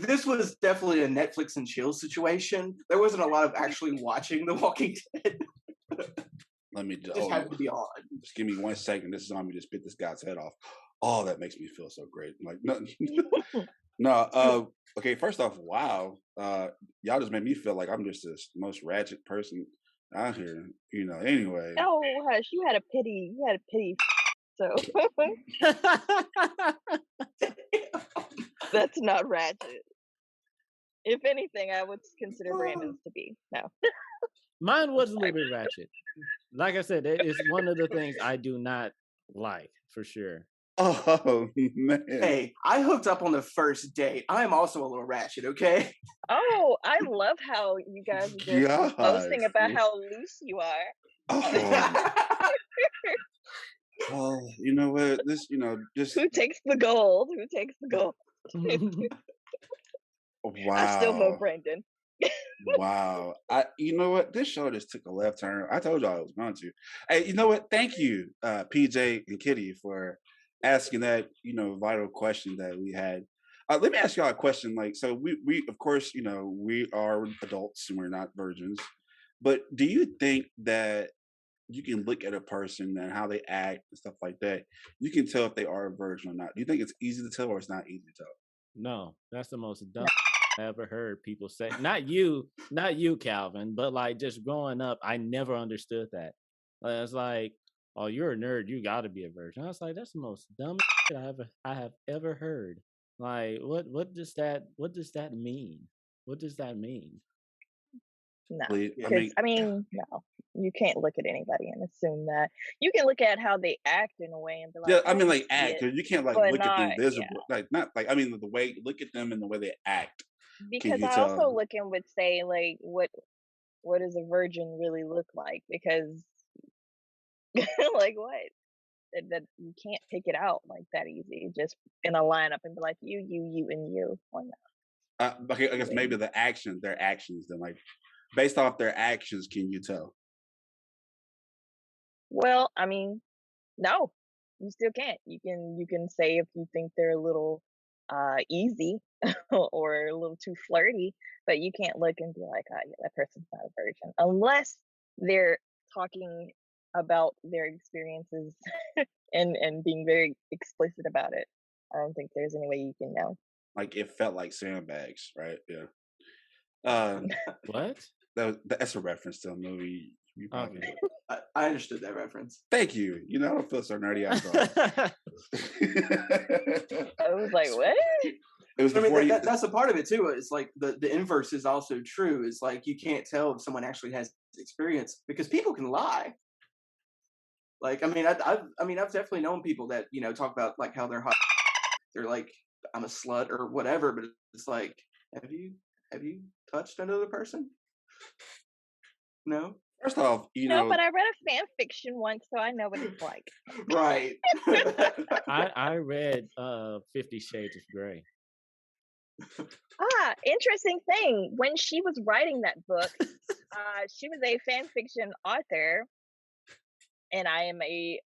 This was definitely a Netflix and chill situation. There wasn't a lot of actually watching The Walking Dead. Let me It just hold happened on. to be on. Just give me 1 second. This is on me to spit this guy's head off. Oh, that makes me feel so great. Like, no, no. Okay, first off, wow. Y'all just made me feel like I'm just this most ratchet person out here. Anyway. Oh hush, you had a pity. So that's not ratchet. If anything, I would consider Brandon's to be. No. Mine was a little bit ratchet. Like I said, it is one of the things I do not like for sure. Oh man. Hey, I hooked up on the first date. I am also a little ratchet, okay? Oh, I love how you guys are just God. boasting about how loose you are. Oh, well, you know what? This, just Who takes the gold? Who takes the gold? I still vote wow. Brandon. Wow. You know what? This show just took a left turn. I told y'all I was going to. Hey, you know what? Thank you, PJ and Kitty, for asking that, vital question that we had. Let me ask y'all a question. Like, so we of course, we are adults and we're not virgins. But do you think that you can look at a person and how they act and stuff like that, you can tell if they are a virgin or not? Do you think it's easy to tell or it's not easy to tell? No, that's the most dumb I ever heard people say. Not you, Calvin, but like just growing up, I never understood that. It's like, oh, you're a nerd, you got to be a virgin. I was like, that's the most dumb I have ever heard. Like, what does that mean? What does that mean? No, I I mean, no, you can't look at anybody and assume that. You can look at how they act in a way and be like, yeah, I mean, "Oh, like act. shit," You can't like but look at them not, visible, yeah. like not like. I mean, the way look at them and the way they act. Can Because you I also tell? look and would say, like, what does a virgin really look like? Because, like, what? That you can't pick it out like that easy, just in a lineup and be like, you, and you. Why not? Okay, I guess maybe Yeah. their actions. Then, like, based off their actions, can you tell? Well, I mean, no, you still can't. You can say if you think they're a little easy or a little too flirty, but you can't look and be like, oh yeah, that person's not a virgin unless they're talking about their experiences and being very explicit about it. I don't think there's any way you can know. Like, it felt like sandbags, right? Yeah. What? That's a reference to a movie. You probably Okay. know. I understood that reference. Thank you. I don't feel so nerdy after all. I was like, what? It was I mean, before you. that's a part of it too. It's like the inverse is also true. It's like you can't tell if someone actually has experience because people can lie. Like, I mean, I've definitely known people that talk about like how they're hot. They're like, I'm a slut or whatever, but it's like, have you touched another person? No. First off, No, but I read a fan fiction once, so I know what it's like. Right. I read 50 Shades of Grey. Interesting thing. When she was writing that book, she was a fan fiction author, and I am a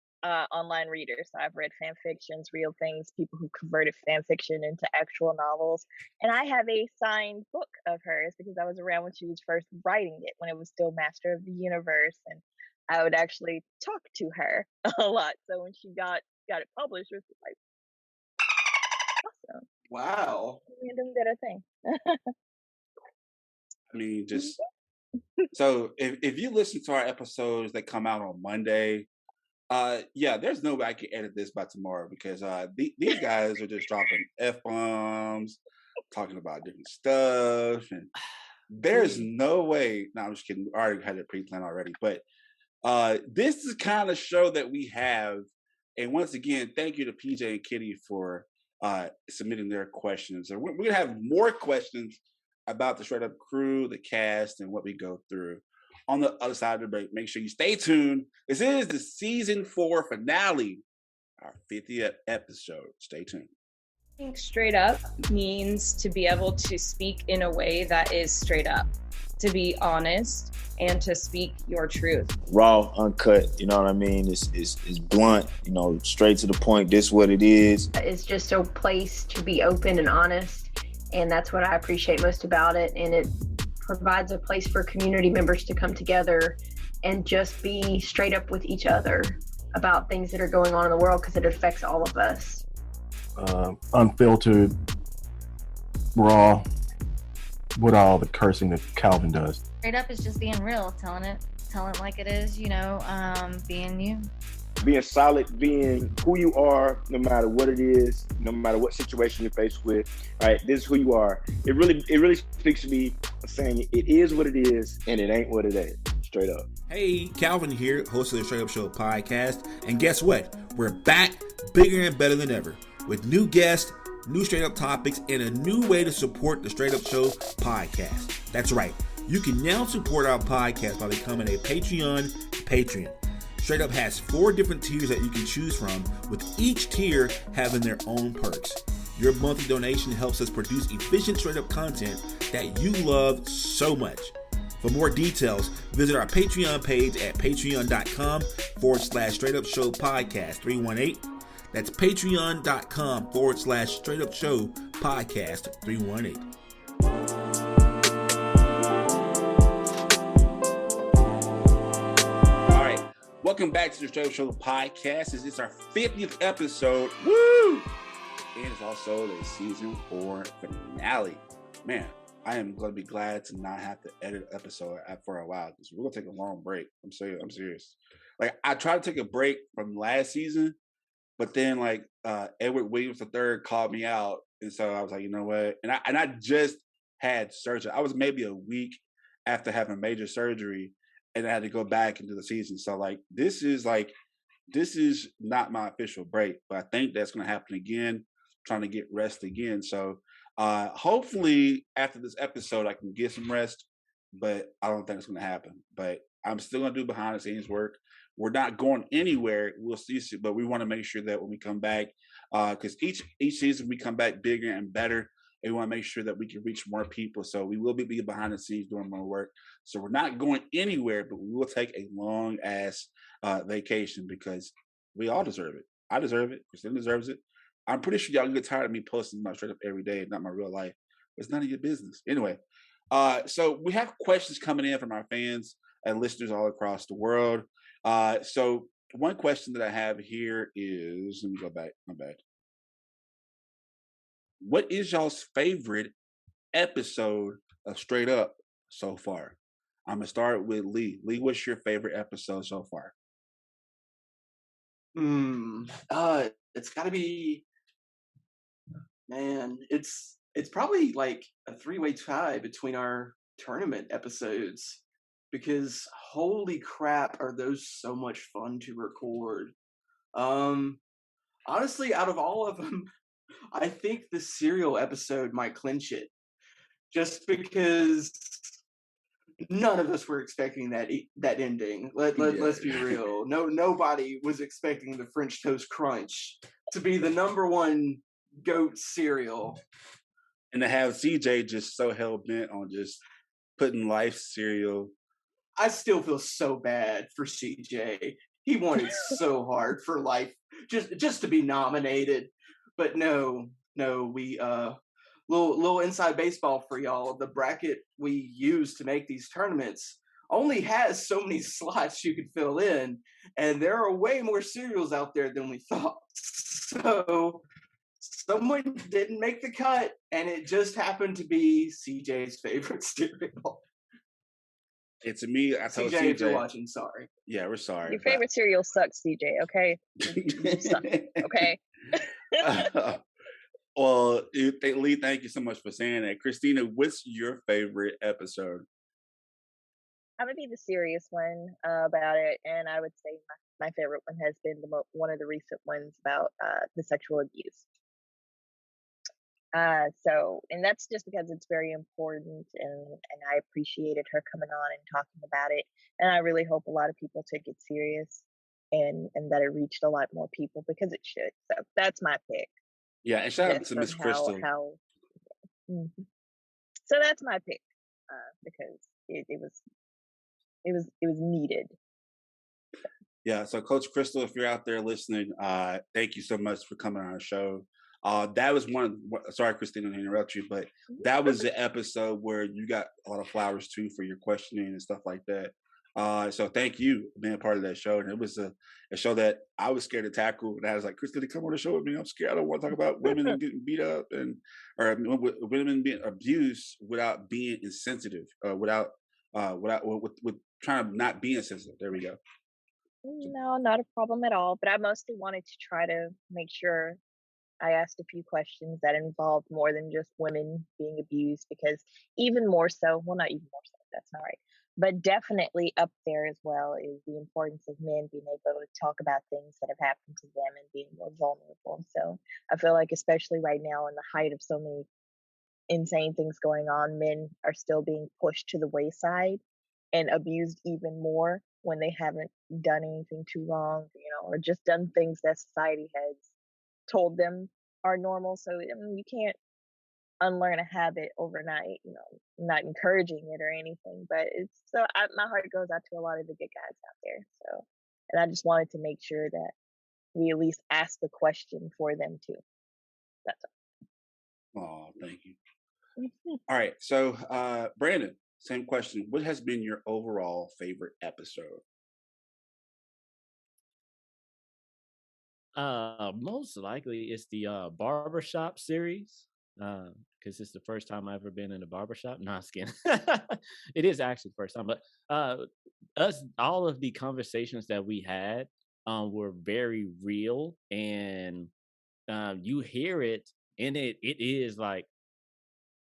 online reader, so I've read fan fictions, real things, people who converted fan fiction into actual novels, and I have a signed book of hers because I was around when she was first writing it, when it was still Master of the Universe, and I would actually talk to her a lot. So when she got it published, it was like awesome. Wow. Random did a thing. I mean, just so if you listen to our episodes that come out on Monday, there's no way I can edit this by tomorrow because these guys are just dropping F-bombs, talking about different stuff, and there's no way. No, I'm just kidding. I already had it pre-planned already, but this is the kind of show that we have. And once again, thank you to PJ and Kitty for submitting their questions. And we're gonna have more questions about the Str8Up crew, the cast, and what we go through. On the other side of the break, make sure you stay tuned. This is the season 4 finale, our 50th episode. Stay tuned. I think straight up means to be able to speak in a way that is straight up, to be honest, and to speak your truth. Raw, uncut, you know what I mean? It's blunt, straight to the point. This is what it is. It's just a place to be open and honest, and that's what I appreciate most about it. And it provides a place for community members to come together and just be straight up with each other about things that are going on in the world because it affects all of us. Unfiltered, raw, with all the cursing that Calvin does. Straight up is just being real, telling it like it is, being you. Being solid, being who you are, no matter what it is, no matter what situation you're faced with. All right, this is who you are. It really speaks to me, saying it is what it is and it ain't what it ain't. Straight up. Hey, Calvin here, host of the Str8Up Show podcast. And guess what? We're back bigger and better than ever with new guests, new Str8Up topics, and a new way to support the Str8Up Show podcast. That's right. You can now support our podcast by becoming a Patreon patron. Str8Up has 4 different tiers that you can choose from, with each tier having their own perks. Your monthly donation helps us produce efficient Straight Up content that you love so much. For more details, visit our Patreon page at patreon.com/Straight Up Show Podcast 318. That's patreon.com/Straight Up Show Podcast 318. All right, welcome back to the Straight Up Show Podcast. This is our 50th episode. Woo! And it's also the season 4 finale. Man, I am going to be glad to not have to edit an episode for a while because we're going to take a long break. I'm serious. Like, I tried to take a break from last season, but then Edward Williams III called me out, and so I was like, you know what? And I just had surgery. I was maybe a week after having major surgery, and I had to go back into the season. So this is not my official break, but I think that's going to happen again. Trying to get rest again. So hopefully after this episode I can get some rest, but I don't think it's going to happen. But I'm still going to do behind the scenes work. We're not going anywhere. We'll see, but we want to make sure that when we come back, because each season we come back bigger and better, and we want to make sure that we can reach more people. So we will be behind the scenes doing more work. So we're not going anywhere, but we will take a long ass vacation because we all deserve it. I deserve it. Christina deserves it. I'm pretty sure y'all get tired of me posting my Straight Up every day, not my real life. It's none of your business. Anyway, so we have questions coming in from our fans and listeners all across the world. So one question that I have here is, let me go back. My bad. What is y'all's favorite episode of Straight Up so far? I'm going to start with Lee. Lee, what's your favorite episode so far? It's got to be, man, it's probably like a 3-way tie between our tournament episodes because holy crap are those so much fun to record. Honestly, out of all of them, I think the cereal episode might clinch it just because none of us were expecting that ending. Let's be real. Nobody was expecting the French Toast Crunch to be the #1 goat cereal. And to have CJ just so hell bent on just putting Life cereal. I still feel so bad for CJ. He wanted so hard for Life just to be nominated. But no, we little inside baseball for y'all. The bracket we use to make these tournaments only has so many slots you could fill in, and there are way more cereals out there than we thought. So someone didn't make the cut, and it just happened to be CJ's favorite cereal. It's me. I told CJ, CJ, if you're watching, sorry. Yeah, we're sorry. Your favorite cereal sucks, CJ. Okay, you suck. Okay. Well, Lee, thank you so much for saying that. Christina, what's your favorite episode? I'm gonna be the serious one about it, and I would say my favorite one has been one of the recent ones about the sexual abuse. And that's just because it's very important, and I appreciated her coming on and talking about it, and I really hope a lot of people took it serious, and that it reached a lot more people because it should. So that's my pick. Yeah, and shout out to Miss Crystal. So that's my pick because it was needed. Yeah, so Coach Crystal, if you're out there listening, thank you so much for coming on our show. That was sorry, Christina, to interrupt you, but that was the episode where you got a lot of flowers too for your questioning and stuff like that. So thank you for being a part of that show. And it was a show that I was scared to tackle. And I was like, Christina, come on the show with me. I'm scared. I don't want to talk about women getting beat up or women being abused without being insensitive, with trying to not be insensitive. There we go. No, not a problem at all. But I mostly wanted to try to make sure I asked a few questions that involved more than just women being abused, because even more so, well, not even more so, that's not right, but definitely up there as well is the importance of men being able to talk about things that have happened to them and being more vulnerable. So I feel like, especially right now in the height of so many insane things going on, men are still being pushed to the wayside and abused even more when they haven't done anything too wrong, or just done things that society has told them are normal. So I mean, you can't unlearn a habit overnight. You know, I'm not encouraging it or anything, but it's so my heart goes out to a lot of the good guys out there. So, and I just wanted to make sure that we at least ask the question for them too. That's Oh, thank you. all. All right. So, Brandon, same question. What has been your overall favorite episode? Most likely it's the barbershop series. Because it's the first time I've ever been in a barbershop. No, I'm just kidding. It is actually the first time, but all of the conversations that we had were very real, and you hear it, and it is like,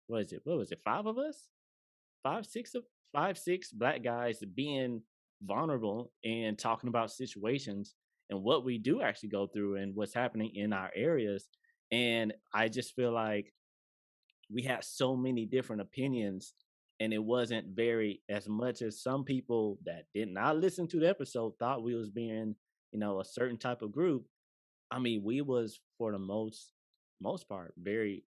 what is it? What was it? Five of us, five, six black guys being vulnerable and talking about situations and what we do actually go through and what's happening in our areas. And I just feel like we had so many different opinions, and it wasn't very, as much as some people that did not listen to the episode thought we was being, a certain type of group. I mean, we was, for the most part, very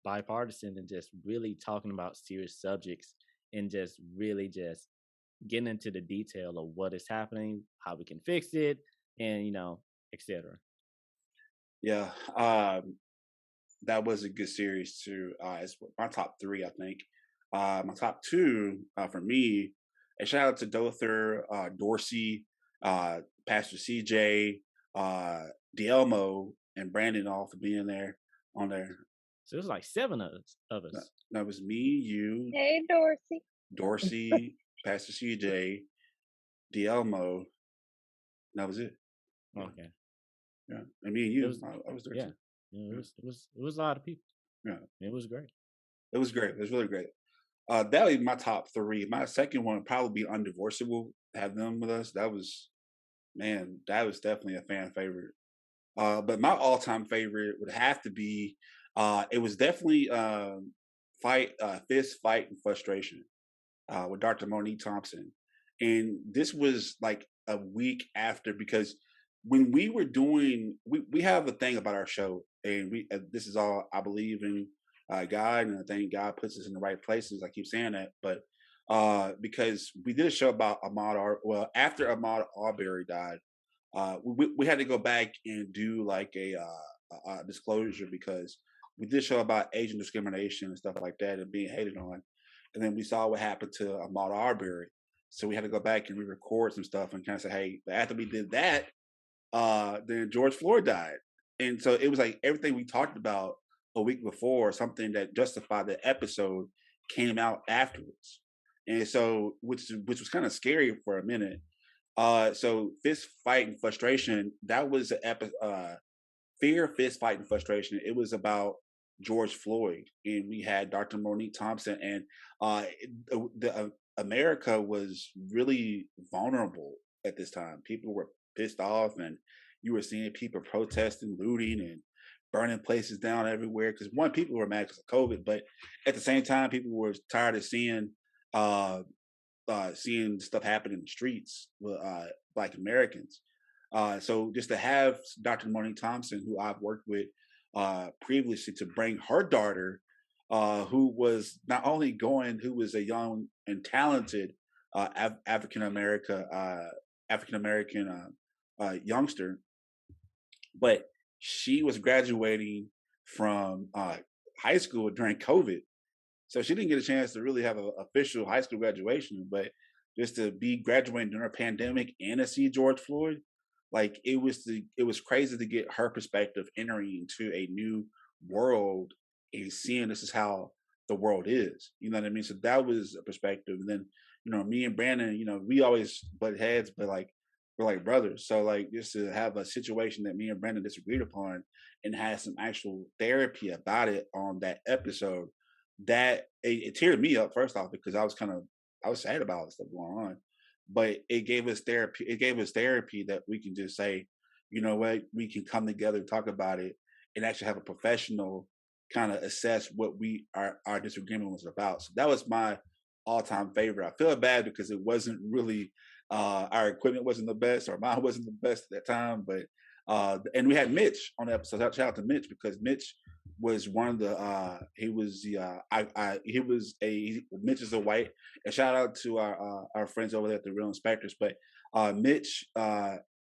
bipartisan and just really talking about serious subjects and just really just getting into the detail of what is happening, how we can fix it, and etc. Yeah, that was a good series too. It's my top three, I think. My top two for me, and shout out to Dother, Dorsey, Pastor CJ, Dielmo, and Brandon all for being there on there. So it was like seven of us. That was me, you, Hey, Dorsey. Dorsey, Pastor CJ, Dielmo. That was it. Okay. Yeah, and me and you. I was there yeah. too. Yeah, it was a lot of people. Yeah, it was great. It was great. It was really great. That was my top three. My second one would probably be Undivorceable. Have them with us. That was definitely a fan favorite. But my all-time favorite would have to be. It was definitely Fist, Fight, and Frustration with Dr. Monique Thompson, and this was like a week after, because when we were doing, we have a thing about our show, and this is all, I believe in God, and I think God puts us in the right places. I keep saying that, but because we did a show about after Ahmaud Arbery died, we had to go back and do like a disclosure, because we did a show about Asian discrimination and stuff like that and being hated on, and then we saw what happened to Ahmaud Arbery. So we had to go back and re-record some stuff and kind of say, hey, but after we did that, then George Floyd died. And so it was like everything we talked about a week before, something that justified the episode, came out afterwards. And so, which was kind of scary for a minute. So Fist, Fight, and Frustration, that was Fear, Fist, Fight, and Frustration. It was about George Floyd, and we had Dr. Monique Thompson, and America was really vulnerable at this time. People were pissed off, and you were seeing people protesting, looting, and burning places down everywhere. Because one, people were mad because of COVID, but at the same time, people were tired of seeing stuff happen in the streets with Black Americans. So just to have Dr. Monique Thompson, who I've worked with previously, to bring her daughter, who was not only who was a young and talented African American youngster, but she was graduating from high school during COVID. So she didn't get a chance to really have an official high school graduation, but just to be graduating during a pandemic and to see George Floyd, like it was crazy to get her perspective entering into a new world and seeing this is how the world is. You know what I mean? So that was a perspective. And then, me and Brandon, we always butt heads, but like we're like brothers. So like just to have a situation that me and Brandon disagreed upon and had some actual therapy about it on that episode, that it teared me up, first off, because I was sad about all the stuff going on, but it gave us therapy. It gave us therapy that we can just say, you know what, we can come together and talk about it and actually have a professional kind of assess what our disagreement was about. So that was my all-time favorite. I feel bad because it wasn't really our equipment wasn't the best, or mine wasn't the best at that time, but And we had Mitch on the episode. Shout out to Mitch, because Mitch was one of the Mitch is a white, and shout out to our friends over there at the Real Inspectors. But Mitch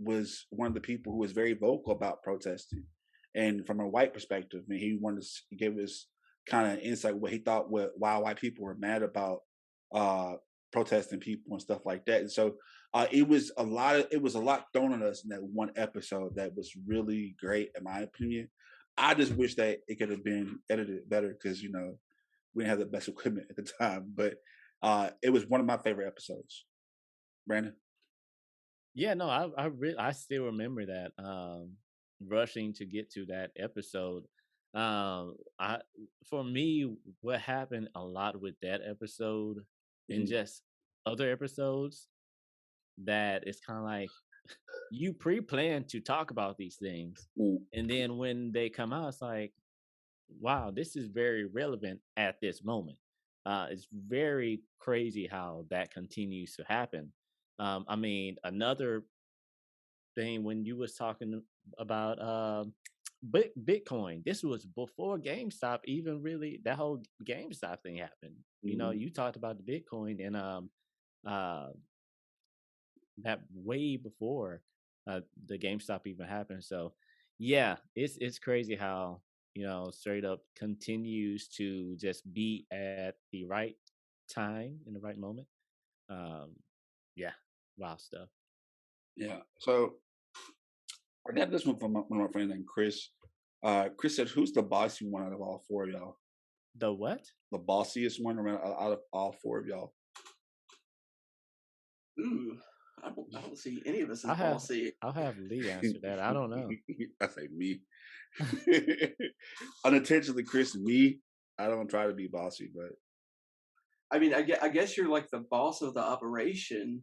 was one of the people who was very vocal about protesting, and from a white perspective, I mean, he wanted to give us kind of insight what he thought why white people were mad about protesting people and stuff like that. And so it was a lot thrown at us in that one episode that was really great, in my opinion. I just wish that it could have been edited better, because we didn't have the best equipment at the time. But it was one of my favorite episodes. Brandon? Yeah, no, I still remember that, rushing to get to that episode. For me, what happened a lot with that episode and just other episodes, that it's kind of like you pre-plan to talk about these things, and then when they come out, it's like, wow, this is very relevant at this moment. It's very crazy how that continues to happen. I mean, another thing, when you was talking about Bitcoin, this was before GameStop even really, that whole GameStop thing happened. You talked about the Bitcoin, and that way before the GameStop even happened. So yeah, it's crazy how Straight Up continues to just be at the right time in the right moment. Yeah, wow stuff. Yeah. So I got this one from one of my friends named Chris. Chris said, "Who's the bossy one out of all four of y'all?" The what? The bossiest one out of all four of y'all. Ooh, I don't see any of us as bossy. I'll have Lee answer that. I don't know. I say me. Unintentionally, Chris, me. I don't try to be bossy, but I mean, I guess you're like the boss of the operation,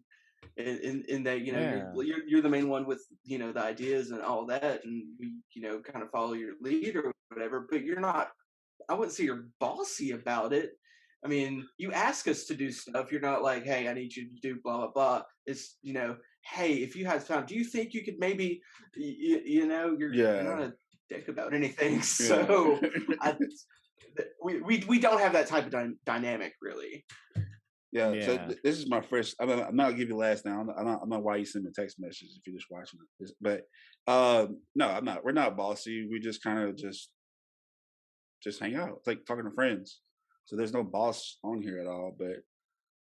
in that you're the main one with the ideas and all that, and we kind of follow your lead or whatever. But you're not. I wouldn't say you're bossy about it. I mean, you ask us to do stuff. You're not like, hey, I need you to do blah blah blah. It's hey, if you had time, do you think you could maybe, you're not a dick about anything. So we don't have that type of dynamic really. Yeah. So this is my first. I'm not gonna give you last now. I'm not why you send me text messages if you're just watching it. But no, I'm not. We're not bossy. We just kind of just hang out. It's like talking to friends. So there's no boss on here at all. But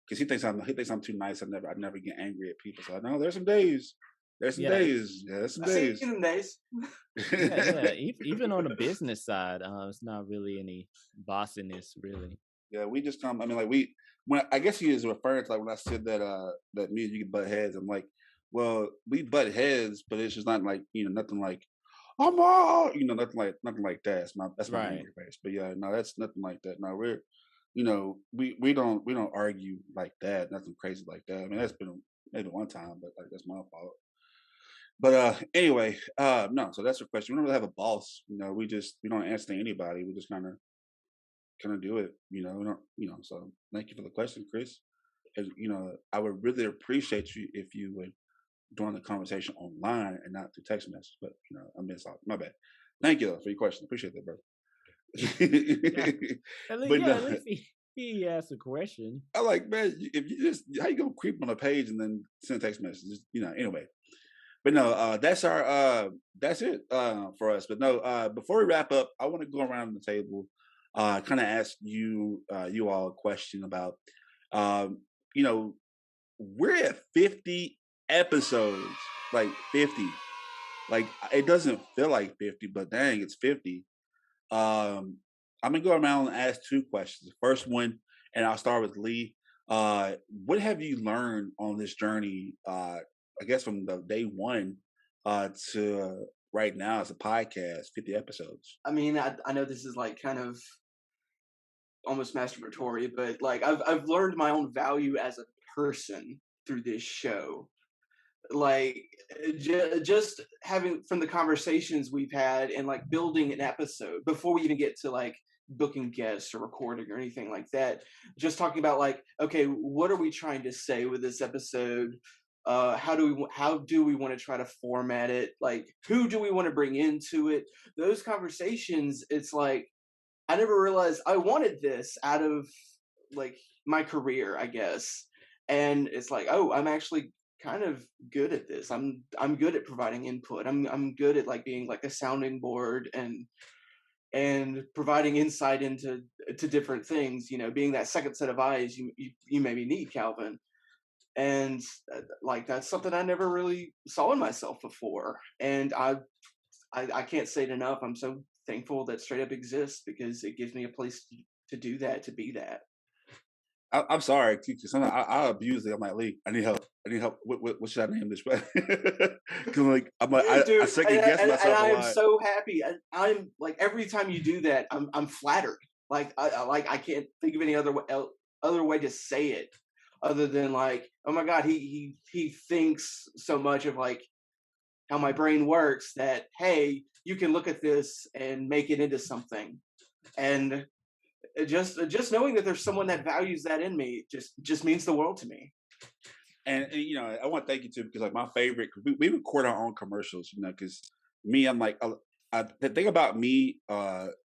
because he thinks I'm too nice. I never get angry at people. So no, there's some days. There's some days. Yeah, there's some days. Some days. Even on the business side, it's not really any bossiness, really. Yeah, we just come. I mean, like when I guess he is referring to, like, when I said that me and you can butt heads. I'm like, well, we butt heads, but it's just not like nothing like I'm all nothing like that. That's my right. anger face. But yeah, no, that's nothing like that. No, we're we don't argue like that. Nothing crazy like that. I mean, that's been maybe one time, but like that's my fault. But anyway, no. So that's the question. We don't really have a boss. We don't answer to anybody. We just kind of do it. We don't. So thank you for the question, Chris. As I would really appreciate you if you would join the conversation online and not through text message. But I missed out. My bad. Thank you though, for your question. Appreciate that, bro. At least he asked a question. I like, man, if you just how you gonna creep on a page and then send text messages, anyway. But no, that's it for us. But no, before we wrap up, I want to go around the table, kind of ask you all a question about, we're at 50 episodes, like 50. Like it doesn't feel like 50, but dang, it's 50. I'm gonna go around and ask two questions. The first one, and I'll start with Lee. What have you learned on this journey? I guess from the day one to right now as a podcast, 50 episodes. I mean, I know this is like kind of almost masturbatory, but like I've learned my own value as a person through this show. Like just having from the conversations we've had and like building an episode before we even get to like booking guests or recording or anything like that, just talking about like, okay, what are we trying to say with this episode? how do we want to try to format it? Like, who do we want to bring into it? Those conversations, it's like I never realized I wanted this out of like my career, I guess. And it's like, oh, I'm actually kind of good at this. I'm good at providing input. I'm good at like being like a sounding board and providing insight into to different things. You know, being that second set of eyes you maybe need, Calvin. And like that's something I never really saw in myself before. And I can't say it enough. I'm so thankful that Straight Up exists because it gives me a place to do that, to be that. I'm sorry, teacher. Sometimes I abuse it. I'm like, Lee, I need help. I need help. What should I name this? Because like I Dude, second guess and myself I a am lot. so happy. I'm like every time you do that, I'm flattered. Like I can't think of any other way to say it other than like, oh my God, he thinks so much of like how my brain works that hey, you can look at this and make it into something. And just knowing that there's someone that values that in me just means the world to me. And you know, I want to thank you too because like my favorite, we record our own commercials. You know, because me, I'm like, the thing about me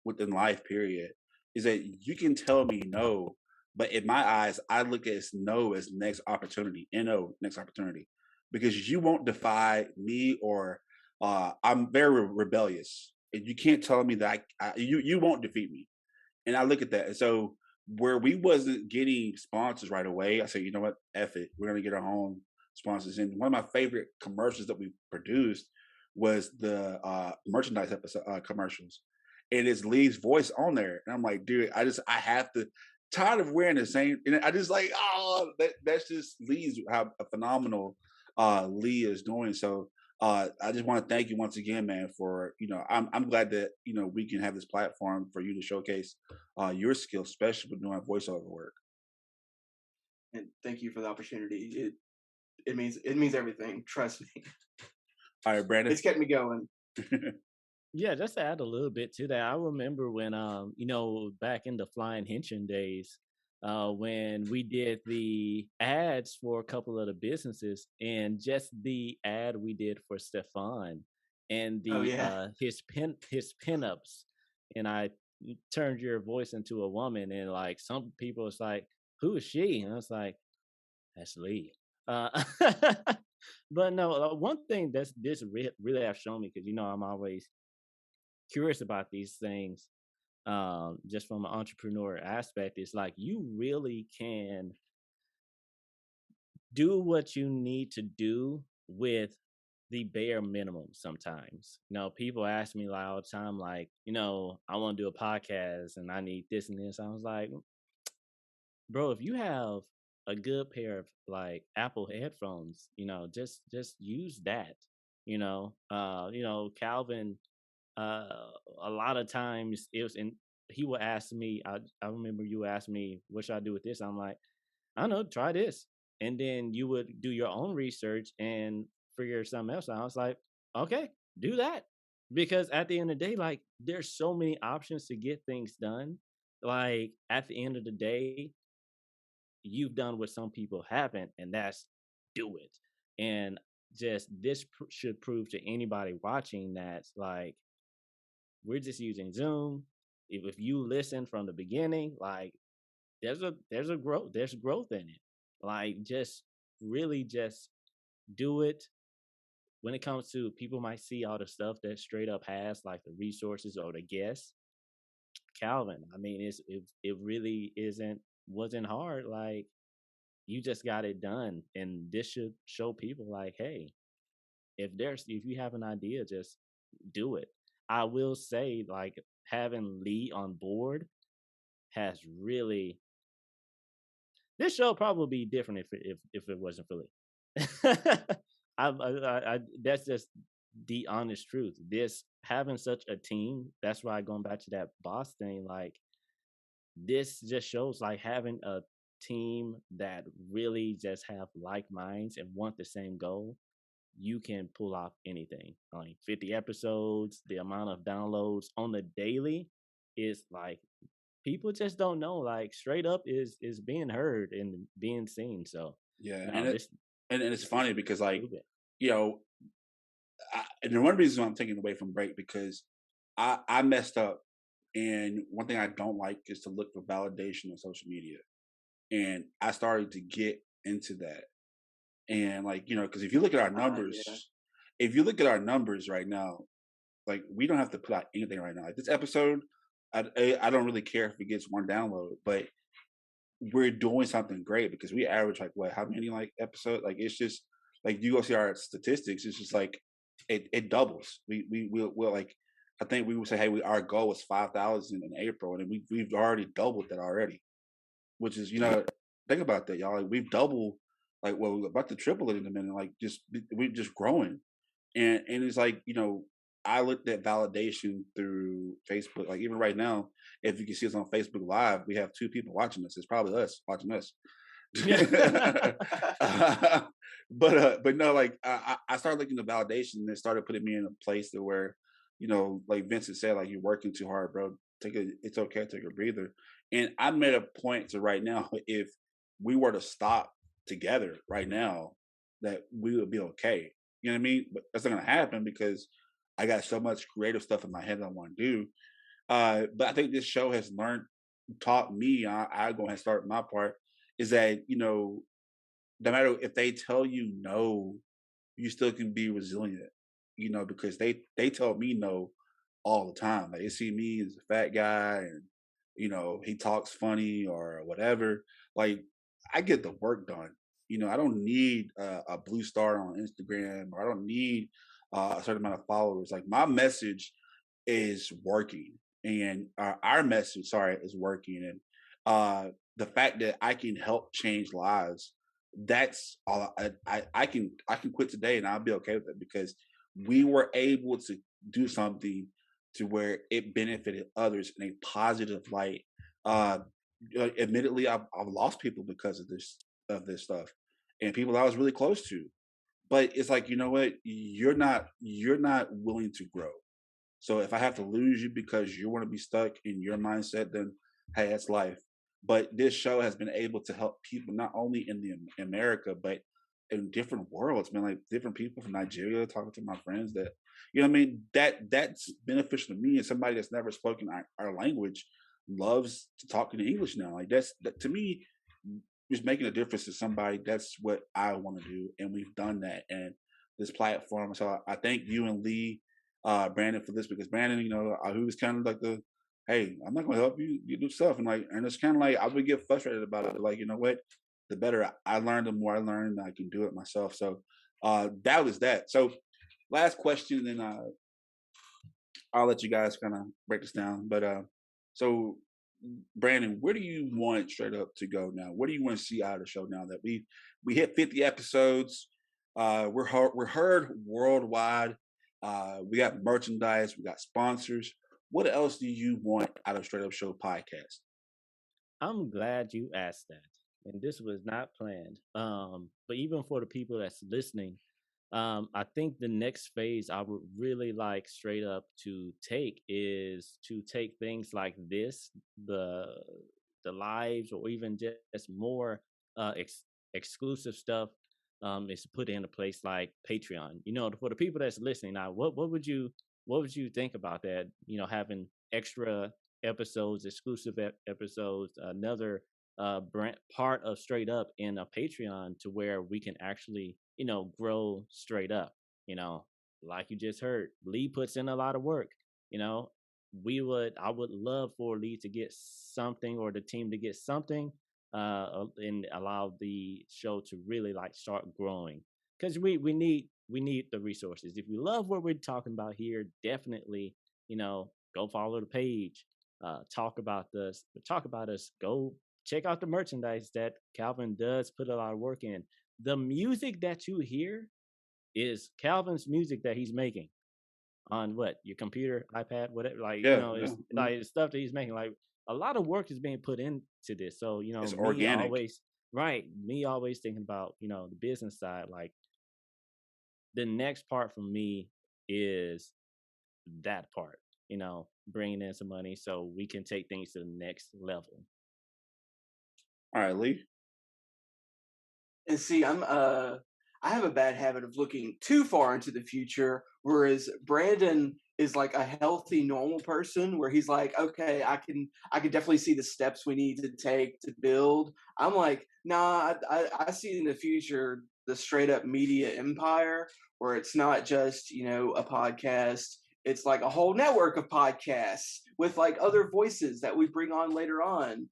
within life, period, is that you can tell me no, but in my eyes, I look at no as next opportunity, next opportunity, because you won't defy me or I'm very rebellious, and you can't tell me that you won't defeat me. And I look at that. And so where we wasn't getting sponsors right away, I said, you know what, F it. We're gonna get our own sponsors. And one of my favorite commercials that we produced was the merchandise episode commercials. And it's Lee's voice on there. And I'm like, dude, I have to tired of wearing the same and I just like, oh, that's just Lee's how phenomenal Lee is doing. So I just want to thank you once again, man, for I'm glad that we can have this platform for you to showcase your skills, especially with doing voiceover work. And thank you for the opportunity. It means everything. Trust me. All right, Brandon. It's kept me going. Yeah, just to add a little bit to that, I remember when back in the Flying Henching days, when we did the ads for a couple of the businesses, and just the ad we did for Stefan and the his pinups, and I turned your voice into a woman, and like some people it's like, who is she? And I was like, that's Lee. But no, one thing this really have shown me, because I'm always curious about these things, just from an entrepreneur aspect, is like you really can do what you need to do with the bare minimum sometimes. People ask me like all the time, like, I want to do a podcast and I need this and this. I was like, bro, if you have a good pair of like Apple headphones, just use that. Calvin, a lot of times it was he would ask me, I remember you asked me, what should I do with this? I'm like, I don't know, try this. And then you would do your own research and figure something else out. I was like, okay, do that. Because at the end of the day, like there's so many options to get things done. Like at the end of the day, you've done what some people haven't, and that's do it. And just this should prove to anybody watching that like we're just using Zoom. If you listen from the beginning, like there's growth in it. Like just really just do it. When it comes to people might see all the stuff that Straight Up has, like the resources or the guests. Calvin, I mean, it really wasn't hard. Like you just got it done, and this should show people like, hey, if you have an idea, just do it. I will say, like having Lee on board has really. This show probably be different if it wasn't for Lee. That's just the honest truth. This having such a team. That's why going back to that boss thing. Like this just shows like having a team that really just have like minds and want the same goal. You can pull off anything. Like 50 episodes, the amount of downloads on the daily is like people just don't know. Like Straight Up is being heard and being seen. So yeah, no, and it's funny because like, Stupid. you know, and one reason I'm taking away from break because I messed up, and one thing I don't like is to look for validation on social media, and I started to get into that, and like because if you look at our numbers, Yeah. if you look at our numbers right now, like we don't have to put out anything right now. Like this episode, I don't really care if it gets one download, but we're doing something great because we average like what how many like episodes like it's just like you go see our statistics it's just like it doubles we'll like I think we would say hey our goal was 5,000 in April and we've already doubled that already, which is think about that y'all, like we've doubled, like well we're about to triple it in a minute, like just we're just growing. And it's like I looked at validation through Facebook. Like even right now, if you can see us on Facebook Live, we have two people watching us. It's probably us watching us. Yeah. But no, like I started looking at validation, and it started putting me in a place to where, like Vincent said, like you're working too hard, bro. It's okay, take a breather. And I made a point to right now, if we were to stop together right now, that we would be okay. You know what I mean? But that's not gonna happen because I got so much creative stuff in my head that I want to do. But I think this show has taught me. I go ahead and start my part. Is that no matter if they tell you no, you still can be resilient. Because they tell me no all the time. Like they see me as a fat guy, and he talks funny or whatever. Like I get the work done. I don't need a blue star on Instagram, or I don't need a certain amount of followers. Like my message is working, and our message, sorry, is working, and the fact that I can help change lives, that's all. I can quit today, and I'll be okay with it because we were able to do something to where it benefited others in a positive light. Uh, Admittedly, I've lost people because of this stuff, and people I was really close to. But it's like what, you're not willing to grow. So if I have to lose you because you want to be stuck in your mindset, then hey, that's life. But this show has been able to help people not only in the America, but in different worlds, man. Like different people from Nigeria, talking to my friends that what I mean. That's beneficial to me, and somebody that's never spoken our language loves to talk in English now. Like that to me is making a difference to somebody. That's what I want to do, and we've done that. And this platform. So I thank you and Lee, Brandon, for this, because Brandon, he was kind of like hey, I'm not gonna help you. You do stuff, and it's kind of like I would get frustrated about it. But like, you know what? The better I learn, the more I learn, I can do it myself. So that was that. So last question, and then I'll let you guys kind of break this down. But so Brandon, where do you want Straight Up to go now? What do you want to see out of the show now that we hit 50 episodes? We're heard worldwide. We got merchandise. We got sponsors. What else do you want out of Straight Up Show podcast? I'm glad you asked that. And this was not planned. But even for the people that's listening, I think the next phase I would really like Straight Up to take is to take things like this, the lives, or even just more exclusive stuff, is to put in a place like Patreon. For the people that's listening now, what would you think about that? Having extra episodes, exclusive episodes, another part of Straight Up in a Patreon, to where we can actually grow Straight Up. Like you just heard, Lee puts in a lot of work. I would love for Lee to get something, or the team to get something, and allow the show to really like start growing, because we need the resources. If you love what we're talking about here, definitely go follow the page, talk about us, go check out the merchandise that Calvin does put a lot of work in. The music that you hear is Calvin's music that he's making on your computer, iPad, whatever. Like, Yeah, it's like stuff that he's making. Like, a lot of work is being put into this. So, it's me organic. always thinking about, the business side. Like, the next part for me is that part, bringing in some money so we can take things to the next level. All right, Lee. And see, I have a bad habit of looking too far into the future, whereas Brandon is like a healthy, normal person where he's like, okay, I can definitely see the steps we need to take to build. I'm like, nah, I see in the future the straight up media empire where it's not just, a podcast. It's like a whole network of podcasts with like other voices that we bring on later on.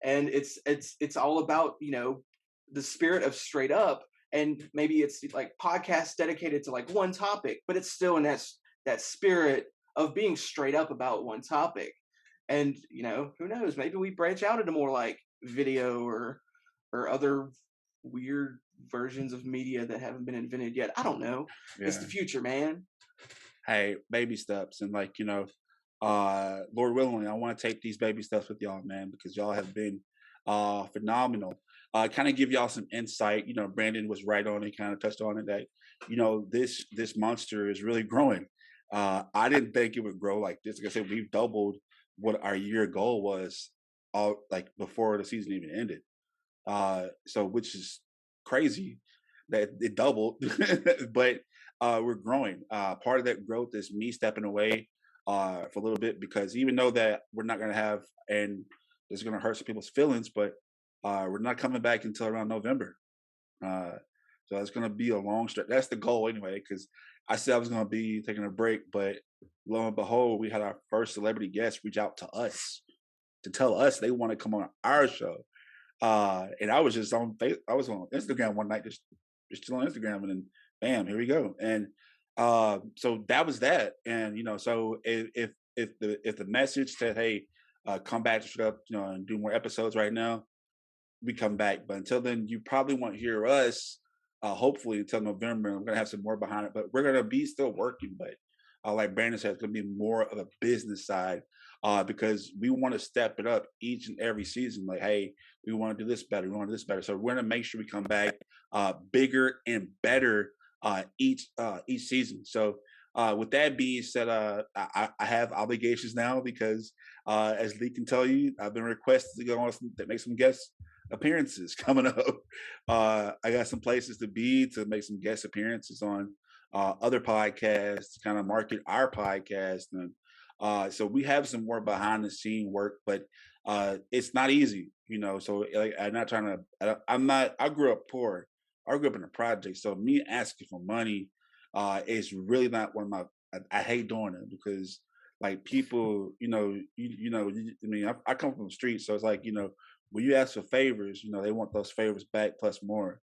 And it's all about, the spirit of Straight Up. And maybe it's like podcasts dedicated to like one topic, but it's still in that spirit of being straight up about one topic. And who knows, maybe we branch out into more like video or other weird versions of media that haven't been invented yet. I don't know. Yeah. It's the future, man. Hey, baby steps. And like, Lord willing, I want to take these baby steps with y'all, man, because y'all have been phenomenal. Kind of give y'all some insight. Brandon was right on it, kind of touched on it that, this monster is really growing. I didn't think it would grow like this. Like I said, we've doubled what our year goal was all like before the season even ended. So which is crazy that it doubled, but we're growing. Part of that growth is me stepping away for a little bit, because even though that we're not going to have, and it's going to hurt some people's feelings, but we're not coming back until around November. So it's going to be a long stretch. That's the goal anyway, because I said I was going to be taking a break, but lo and behold, we had our first celebrity guest reach out to us to tell us they want to come on our show. And I was just on Instagram one night, just still on Instagram, and then bam, here we go. And so that was that. And so if the message said, hey, come back to Straight Up, and do more episodes right now, we come back. But until then, you probably won't hear us. Hopefully until November, and we're gonna have some more behind it. But we're gonna be still working. But like Brandon said, it's gonna be more of a business side, because we want to step it up each and every season. Like, hey, we want to do this better. We want to do this better. So we're gonna make sure we come back bigger and better each season. So with that being said, I have obligations now, because as Lee can tell you, I've been requested to go on to make some guest appearances coming up. I got some places to be to make some guest appearances on other podcasts, kind of market our podcast. And so we have some more behind the scene work, but it's not easy, so like, I'm not trying to, I grew up poor. I grew up in a project. So me asking for money is really not one of my, I hate doing it, because like people, I mean, I come from the streets. So it's like, when you ask for favors, they want those favors back plus more.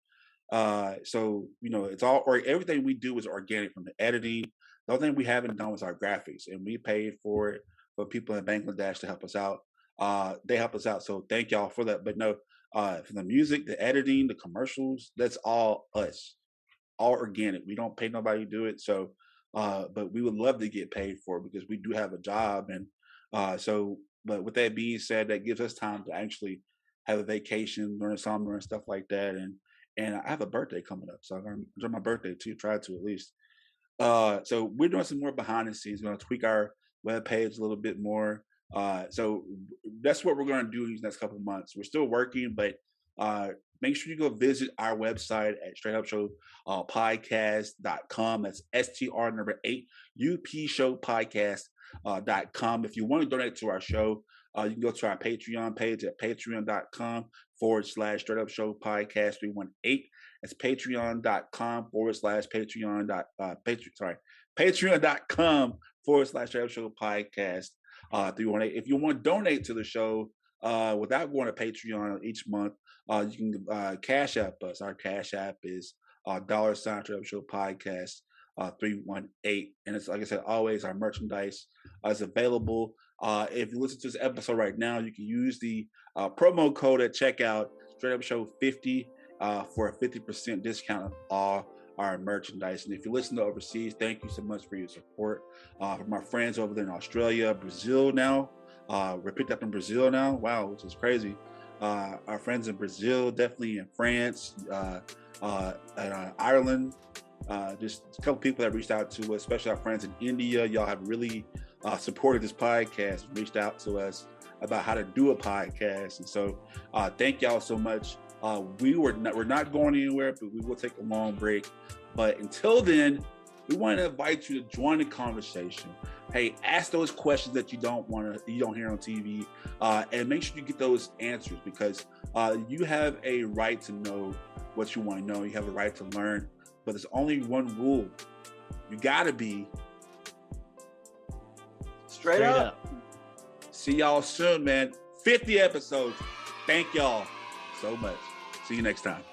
So, it's all, or everything we do is organic, from the editing. The only thing we haven't done was our graphics, and we paid for it for people in Bangladesh to help us out. They help us out. So thank y'all for that. But no, for the music, the editing, the commercials, that's all us, all organic. We don't pay nobody to do it. So, but we would love to get paid for it, because we do have a job. And but with that being said, that gives us time to actually have a vacation during the summer and stuff like that. And I have a birthday coming up, so I'm going to enjoy my birthday too, try to at least. So we're doing some more behind the scenes. We're going to tweak our webpage a little bit more. So that's what we're going to do these next couple of months. We're still working, but make sure you go visit our website at Straight8upShowPodcast.com. That's STR8 UPShowPodcast.com. If you want to donate to our show, you can go to our Patreon page at patreon.com/Straight Up Show Podcast 318. That's patreon.com/Straight Up Show Podcast 318. If you want to donate to the show without going to Patreon each month, you can Cash App us. Our Cash App is $ Straight Up Show Podcast 318. And it's, like I said, always our merchandise is available. If you listen to this episode right now, you can use the promo code at checkout, Straight Up Show 50, for a 50% discount of all our merchandise. And if you listen to overseas, thank you so much for your support. From our friends over there in Australia, Brazil now. We're picked up in Brazil now. Wow, which is crazy. Our friends in Brazil, definitely in France, and Ireland. Just a couple people that reached out to us, especially our friends in India. Y'all have really supported this podcast, reached out to us about how to do a podcast. And so thank y'all so much. We're not going anywhere, but we will take a long break. But until then, we want to invite you to join the conversation. Hey, ask those questions that you don't hear on TV, and make sure you get those answers, because you have a right to know what you want to know. You have a right to learn, but there's only one rule. You gotta be straight up. See y'all soon, man. 50 episodes. Thank y'all so much. See you next time.